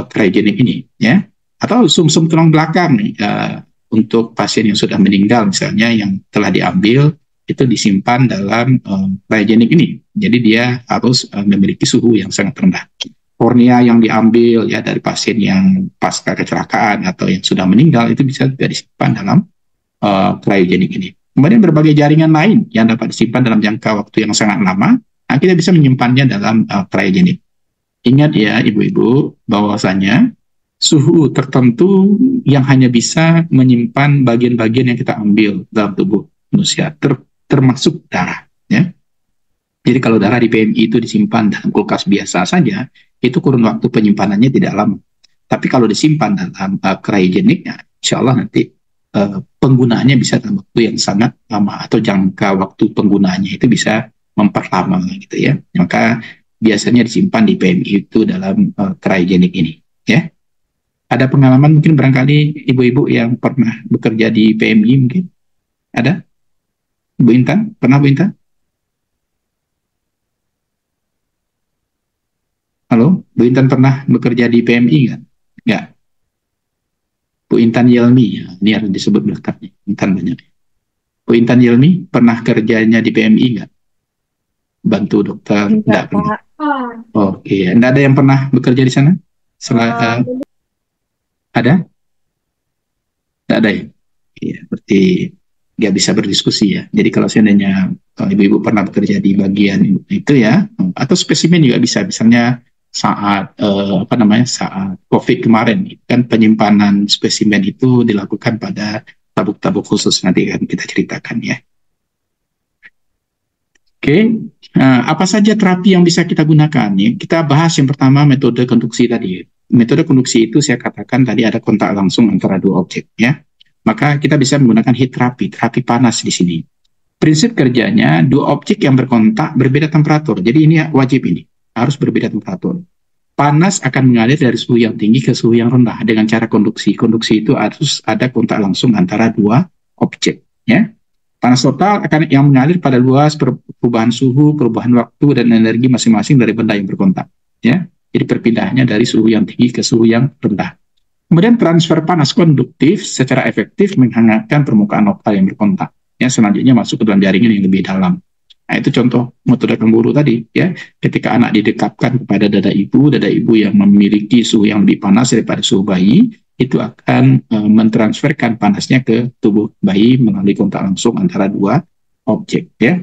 Speaker 1: cryogenik ini ya. Atau sumsum tulang belakang nih, untuk pasien yang sudah meninggal misalnya yang telah diambil itu disimpan dalam cryogenik ini. Jadi dia harus memiliki suhu yang sangat rendah. Kornea yang diambil ya dari pasien yang pasca kecelakaan atau yang sudah meninggal itu bisa juga disimpan dalam cryogenik ini. Kemudian berbagai jaringan lain yang dapat disimpan dalam jangka waktu yang sangat lama, nah kita bisa menyimpannya dalam cryogenik. Ingat ya ibu-ibu bahwasanya suhu tertentu yang hanya bisa menyimpan bagian-bagian yang kita ambil dalam tubuh manusia, termasuk darah ya. Jadi kalau darah di PMI itu disimpan dalam kulkas biasa saja, itu kurun waktu penyimpanannya tidak lama. Tapi kalau disimpan dalam cryogenik, ya, insya Allah nanti penggunaannya bisa dalam waktu yang sangat lama atau jangka waktu penggunaannya itu bisa memperlama gitu ya. Maka biasanya disimpan di PMI itu dalam cryogenik ini ya. Ada pengalaman mungkin barangkali ibu-ibu yang pernah bekerja di PMI mungkin? Ada? Bu Intan? Pernah Bu Intan? Halo, Bu Intan pernah bekerja di PMI nggak? Nggak. Bu Intan Yelmi, ya, ini harus disebut belakangnya. Intan banyak. Bu Intan Yelmi pernah kerjanya di PMI nggak? Bantu dokter? Nggak pernah. Oke, nggak ada yang pernah bekerja di sana? Ada? Nggak ada ya? Iya, berarti nggak bisa berdiskusi ya. Jadi kalau seandainya ibu-ibu pernah bekerja di bagian itu ya, atau spesimen juga bisa, misalnya saat saat COVID kemarin, kan penyimpanan spesimen itu dilakukan pada tabuk-tabuk khusus, nanti kan kita ceritakan ya. Oke, apa saja terapi yang bisa kita gunakan? Ya, kita bahas yang pertama metode konduksi tadi. Metode konduksi itu saya katakan tadi ada kontak langsung antara dua objek ya. Maka kita bisa menggunakan heat terapi, terapi panas di sini. Prinsip kerjanya dua objek yang berkontak berbeda temperatur. Jadi ini wajib, ini harus berbeda temperatur. Panas akan mengalir dari suhu yang tinggi ke suhu yang rendah dengan cara konduksi. Konduksi itu harus ada kontak langsung antara dua objek ya. Panas total akan yang mengalir pada luas perubahan suhu, perubahan waktu dan energi masing-masing dari benda yang berkontak ya. Jadi perpindahannya dari suhu yang tinggi ke suhu yang rendah. Kemudian transfer panas konduktif secara efektif menghangatkan permukaan lokal yang berkontak. Ya, selanjutnya masuk ke dalam jaringan yang lebih dalam. Nah, itu contoh metode kanguru tadi ya. Ketika anak didekapkan kepada dada ibu yang memiliki suhu yang lebih panas daripada suhu bayi, itu akan mentransferkan panasnya ke tubuh bayi melalui kontak langsung antara dua objek ya.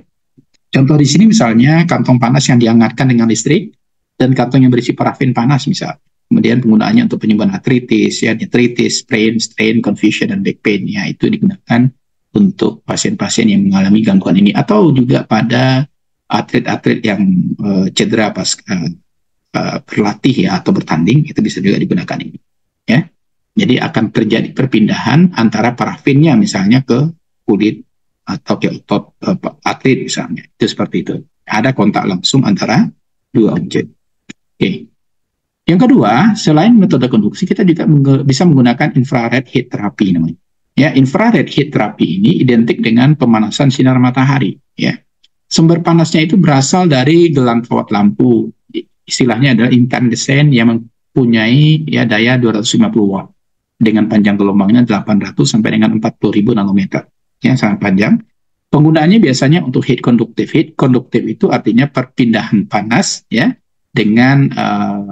Speaker 1: Contoh di sini misalnya kantong panas yang dihangatkan dengan listrik dan kantong yang berisi parafin panas misal. Kemudian penggunaannya untuk penyembuhan artritis, ya, artritis, sprain, strain, confusion, dan back pain. Ya, itu digunakan untuk pasien-pasien yang mengalami gangguan ini. Atau juga pada atlet-atlet yang cedera pas berlatih ya, atau bertanding, itu bisa juga digunakan ini. Ya. Jadi akan terjadi perpindahan antara parafinnya misalnya ke kulit atau ke otot atlet misalnya. Itu seperti itu. Ada kontak langsung antara dua objek. Oke. Yang kedua, selain metode konduksi, kita juga bisa menggunakan infrared heat therapy namanya. Ya, infrared heat therapy ini identik dengan pemanasan sinar matahari. Ya, sumber panasnya itu berasal dari gelang kawat lampu. Istilahnya adalah incandescent yang mempunyai ya daya 250 watt dengan panjang gelombangnya 800 sampai dengan 40.000 nanometer. Ya, sangat panjang. Penggunaannya biasanya untuk heat conductive. Heat conductive itu artinya perpindahan panas ya, dengan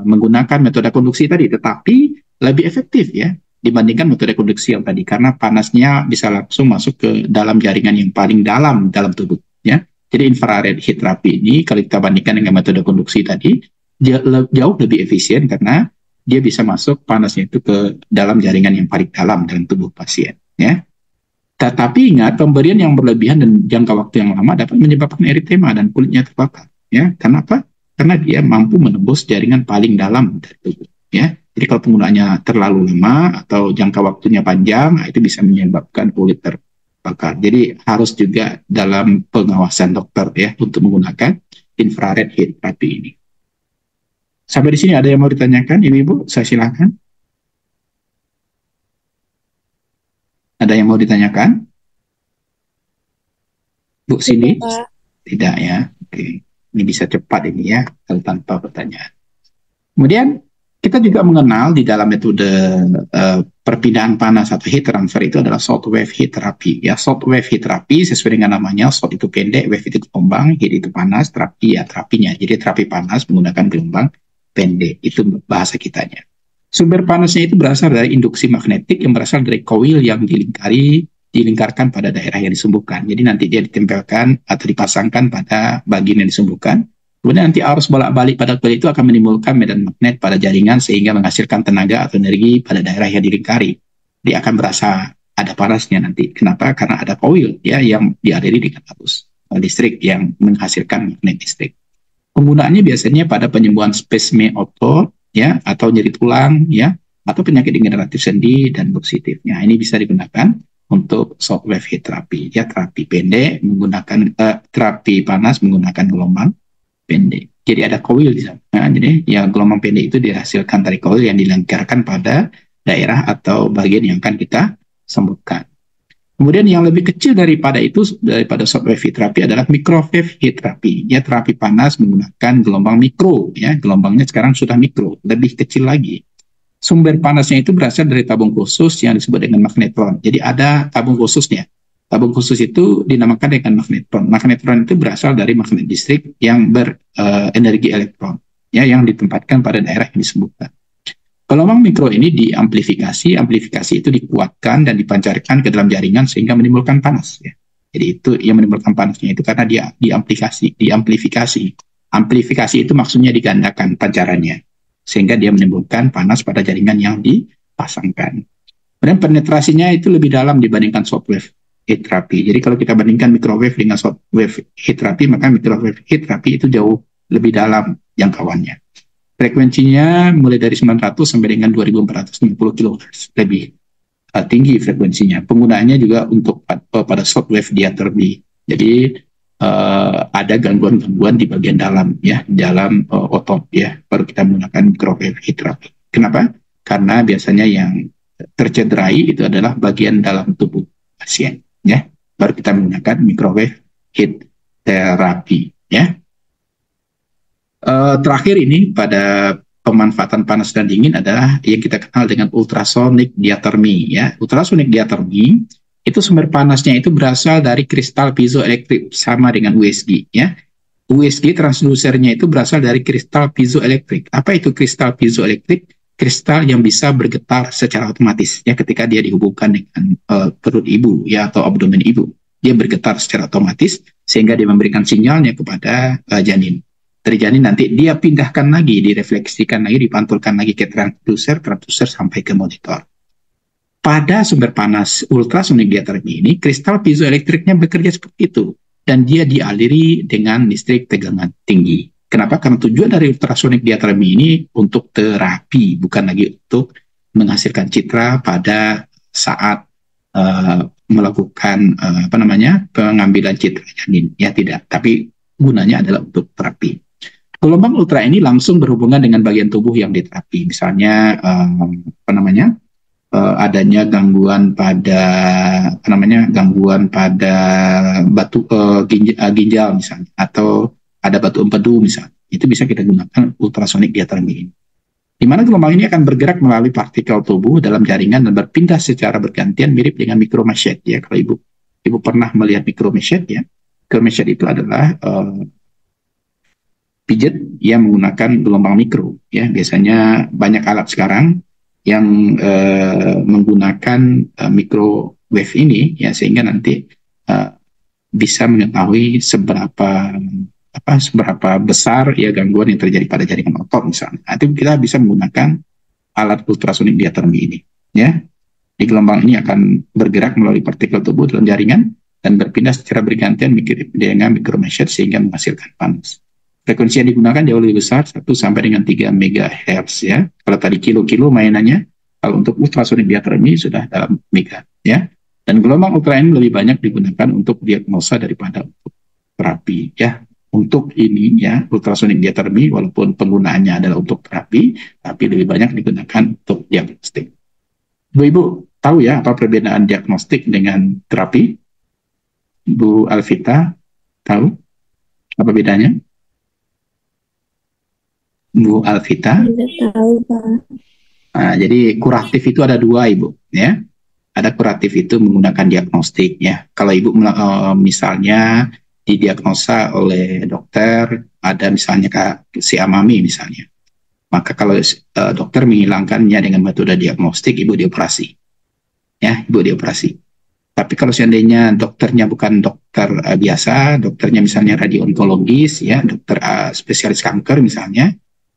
Speaker 1: menggunakan metode konduksi tadi, tetapi lebih efektif ya dibandingkan metode konduksi yang tadi, karena panasnya bisa langsung masuk ke dalam jaringan yang paling dalam tubuh ya. Jadi infrared heat therapy ini kalau kita bandingkan dengan metode konduksi tadi jauh lebih efisien karena dia bisa masuk panasnya itu ke dalam jaringan yang paling dalam tubuh pasien ya. Tetapi ingat, pemberian yang berlebihan dan jangka waktu yang lama dapat menyebabkan eritema dan kulitnya terbakar ya. Kenapa? Karena dia mampu menembus jaringan paling dalam dari tubuh ya. Jadi kalau penggunaannya terlalu lama atau jangka waktunya panjang, itu bisa menyebabkan kulit terbakar. Jadi harus juga dalam pengawasan dokter ya untuk menggunakan infrared heat therapy ini. Sampai di sini ada yang mau ditanyakan, Ibu-ibu? Saya silakan. Ada yang mau ditanyakan? Bu Cindy? Tidak ya. Oke. Ini bisa cepat ini ya, kalau tanpa pertanyaan. Kemudian kita juga mengenal di dalam metode perpindahan panas atau heat transfer itu adalah short wave heat therapy. Ya, short wave heat therapy sesuai dengan namanya, short itu pendek, wave itu gelombang, heat itu panas, terapi ya terapinya. Jadi terapi panas menggunakan gelombang pendek, itu bahasa kitanya. Sumber panasnya itu berasal dari induksi magnetik yang berasal dari koil yang dilingkarkan pada daerah yang disembuhkan. Jadi nanti dia ditempelkan atau dipasangkan pada bagian yang disembuhkan. Kemudian nanti arus bolak-balik pada koil itu akan menimbulkan medan magnet pada jaringan sehingga menghasilkan tenaga atau energi pada daerah yang dilingkari. Dia akan berasa ada panasnya nanti. Kenapa? Karena ada koil ya yang dialiri dengan arus listrik yang menghasilkan magnet listrik. Penggunaannya biasanya pada penyembuhan spasme otot ya, atau nyeri tulang ya, atau penyakit degeneratif sendi dan bursitifnya. Ini bisa digunakan untuk short wave heat therapy ya, terapi pendek menggunakan terapi panas menggunakan gelombang pendek. Jadi ada koil di sana. Nah, jadi ya gelombang pendek itu dihasilkan dari koil yang dilingkarkan pada daerah atau bagian yang akan kita sembuhkan. Kemudian yang lebih kecil daripada short wave heat therapy adalah microwave heat therapy. Ya, terapi panas menggunakan gelombang mikro ya, gelombangnya sekarang sudah mikro, lebih kecil lagi. Sumber panasnya itu berasal dari tabung khusus yang disebut dengan magnetron. Jadi ada tabung khususnya. Tabung khusus itu dinamakan dengan magnetron. Magnetron itu berasal dari magnet listrik yang berenergi elektron, ya, yang ditempatkan pada daerah yang disebutkan. Gelombang mikro ini diamplifikasi, amplifikasi itu dikuatkan dan dipancarkan ke dalam jaringan sehingga menimbulkan panas. Ya. Jadi itu yang menimbulkan panasnya itu karena dia diamplifikasi. Amplifikasi itu maksudnya digandakan pancarannya sehingga dia menimbulkan panas pada jaringan yang dipasangkan. Kemudian penetrasinya itu lebih dalam dibandingkan shortwave heat therapy. Jadi kalau kita bandingkan microwave dengan shortwave heat therapy, maka microwave heat therapy itu jauh lebih dalam jangkauannya. Frekuensinya mulai dari 900 sampai dengan 2450 kHz, lebih tinggi frekuensinya. Penggunaannya juga untuk pada shortwave diathermy. Jadi ada gangguan-gangguan di bagian dalam ya, dalam otot ya, baru kita menggunakan microwave heat therapy. Kenapa? Karena biasanya yang tercederai itu adalah bagian dalam tubuh pasien ya. Baru kita menggunakan microwave heat therapy ya. Terakhir ini pada pemanfaatan panas dan dingin adalah yang kita kenal dengan ultrasonic diathermy ya. Ultrasonic diathermy itu sumber panasnya itu berasal dari kristal piezoelektrik sama dengan USG ya. USG transducernya itu berasal dari kristal piezoelektrik. Apa itu kristal piezoelektrik? Kristal yang bisa bergetar secara otomatis ya ketika dia dihubungkan dengan perut ibu ya atau abdomen ibu. Dia bergetar secara otomatis sehingga dia memberikan sinyalnya kepada janin. Dari janin nanti dia pindahkan lagi, direfleksikan lagi, dipantulkan lagi ke transducer sampai ke monitor. Pada sumber panas ultrasonic diathermy ini, kristal piezoelektriknya bekerja seperti itu. Dan dia dialiri dengan listrik tegangan tinggi. Kenapa? Karena tujuan dari ultrasonic diathermy ini untuk terapi, bukan lagi untuk menghasilkan citra pada saat melakukan pengambilan citra janin. Ya tidak, tapi gunanya adalah untuk terapi. Gelombang ultra ini langsung berhubungan dengan bagian tubuh yang diterapi, misalnya adanya gangguan pada batu ginjal misalnya, atau ada batu empedu misalnya, itu bisa kita gunakan ultrasonic diathermy ini. Di mana gelombang ini akan bergerak melalui partikel tubuh dalam jaringan dan berpindah secara bergantian mirip dengan micromeshette ya. Kalau ibu pernah melihat micromeshette ya, micromeshette itu adalah pijet yang menggunakan gelombang mikro ya. Biasanya banyak alat sekarang yang menggunakan microwave ini ya, sehingga nanti bisa mengetahui seberapa besar ya gangguan yang terjadi pada jaringan otot misalnya. Nanti kita bisa menggunakan alat ultrasonic diathermy ini ya. Di gelombang ini akan bergerak melalui partikel tubuh dalam jaringan dan berpindah secara bergantian dengan micromeshette sehingga menghasilkan panas. Frekuensi yang digunakan jauh lebih besar, 1 sampai dengan 3 MHz ya. Kalau tadi kilo-kilo mainannya, kalau untuk ultrasonic diathermy sudah dalam mega ya. Dan gelombang ultra ini lebih banyak digunakan untuk diagnosa daripada untuk terapi ya. Untuk ini ya, ultrasonic diathermy walaupun penggunaannya adalah untuk terapi, tapi lebih banyak digunakan untuk diagnostik. Ibu tahu ya apa perbedaan diagnostik dengan terapi? Bu Alvita tahu apa bedanya? Bu Alvita?
Speaker 2: Tidak tahu, Pak.
Speaker 1: Nah, jadi kuratif itu ada 2 Ibu ya. Ada kuratif itu menggunakan diagnostik ya. Kalau Ibu misalnya didiagnosa oleh dokter, ada misalnya si amami misalnya. Maka kalau dokter menghilangkannya dengan metode diagnostik, Ibu dioperasi. Ya, Ibu dioperasi. Tapi kalau seandainya dokternya bukan dokter biasa, dokternya misalnya radioonkologis ya, dokter spesialis kanker misalnya,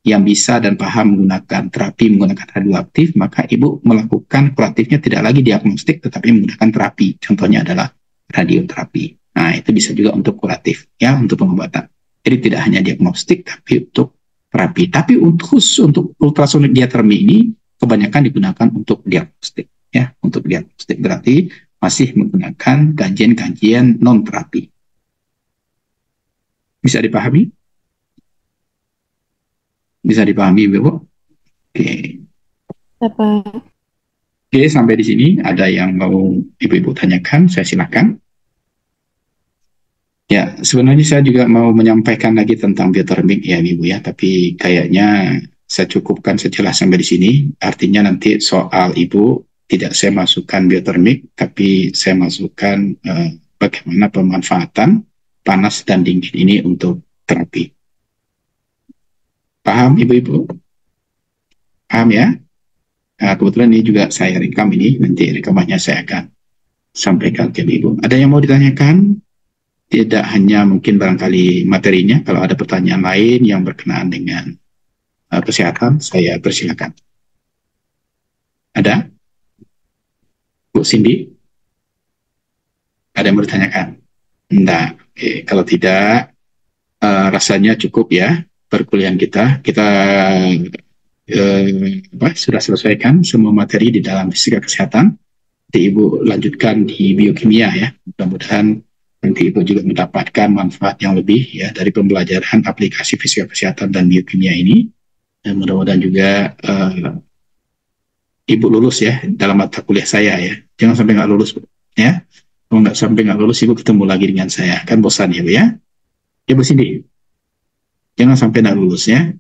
Speaker 1: yang bisa dan paham menggunakan terapi menggunakan radioaktif, maka ibu melakukan kuratifnya tidak lagi diagnostik tetapi menggunakan terapi. Contohnya adalah radioterapi. Nah, itu bisa juga untuk kuratif ya, untuk pengobatan. Jadi tidak hanya diagnostik tapi untuk terapi. Tapi khusus untuk ultrasonic diathermy ini kebanyakan digunakan untuk diagnostik ya, untuk diagnostik berarti masih menggunakan kajian-kajian non terapi. Bisa dipahami? Bisa dipahami, Ibu? Oke.
Speaker 2: Apa?
Speaker 1: Oke, sampai di sini ada yang mau Ibu-Ibu tanyakan, saya silakan. Ya, sebenarnya saya juga mau menyampaikan lagi tentang biotermik ya, Ibu ya, tapi kayaknya saya cukupkan sejelas sampai di sini. Artinya nanti soal Ibu tidak saya masukkan biotermik, tapi saya masukkan bagaimana pemanfaatan panas dan dingin ini untuk terapi. Paham Ibu-Ibu? Paham ya? Kebetulan ini juga saya rekam ini, nanti rekamannya saya akan sampaikan ke Ibu. Ada yang mau ditanyakan? Tidak hanya mungkin barangkali materinya, kalau ada pertanyaan lain yang berkenaan dengan kesehatan, saya persilakan. Ada? Bu Cindy? Ada yang mau ditanyakan? Enggak. Oke. Kalau tidak, rasanya cukup ya perkuliahan kita. Kita sudah selesaikan semua materi di dalam fisika kesehatan. Nanti Ibu lanjutkan di biokimia ya. Mudah-mudahan nanti Ibu juga mendapatkan manfaat yang lebih ya dari pembelajaran aplikasi fisika kesehatan dan biokimia ini. Dan mudah-mudahan juga Ibu lulus ya dalam mata kuliah saya ya. Jangan sampai nggak lulus ya. Kalau nggak sampai nggak lulus, Ibu ketemu lagi dengan saya. Kan bosan ya Bu ya. Ya Bu Cindy, jangan sampai nggak lulus ya.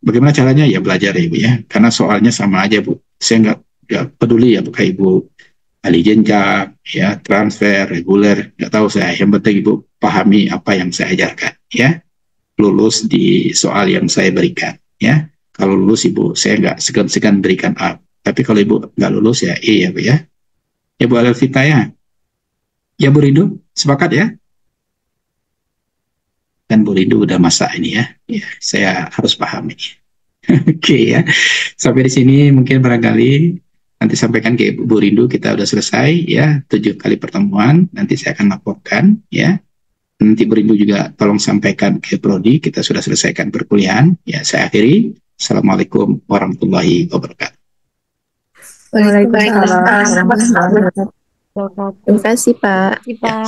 Speaker 1: Bagaimana caranya? Ya belajar ya Ibu ya. Karena soalnya sama aja Bu. Saya nggak peduli ya apakah Ibu ahli jenjang, ya transfer, reguler, nggak tahu saya. Yang penting Ibu pahami apa yang saya ajarkan ya. Lulus di soal yang saya berikan ya. Kalau lulus Ibu, saya nggak segan-segan berikan A. Tapi kalau Ibu nggak lulus ya E ya Bu ya. Ya Bu Alvita ya. Ya Bu Rindu, sepakat ya? Kan Bu Rindu udah masak ini ya. Ya, saya harus paham ini. Oke ya. Sampai di sini mungkin barangkali nanti sampaikan ke Bu Rindu kita udah selesai ya 7 kali pertemuan. Nanti saya akan laporkan ya. Nanti Bu Rindu juga tolong sampaikan ke Prodi kita sudah selesaikan perkuliahan. Ya saya akhiri. Assalamualaikum warahmatullahi wabarakatuh.
Speaker 2: Waalaikumsalam.
Speaker 3: Terima kasih, Pak.
Speaker 1: Ya.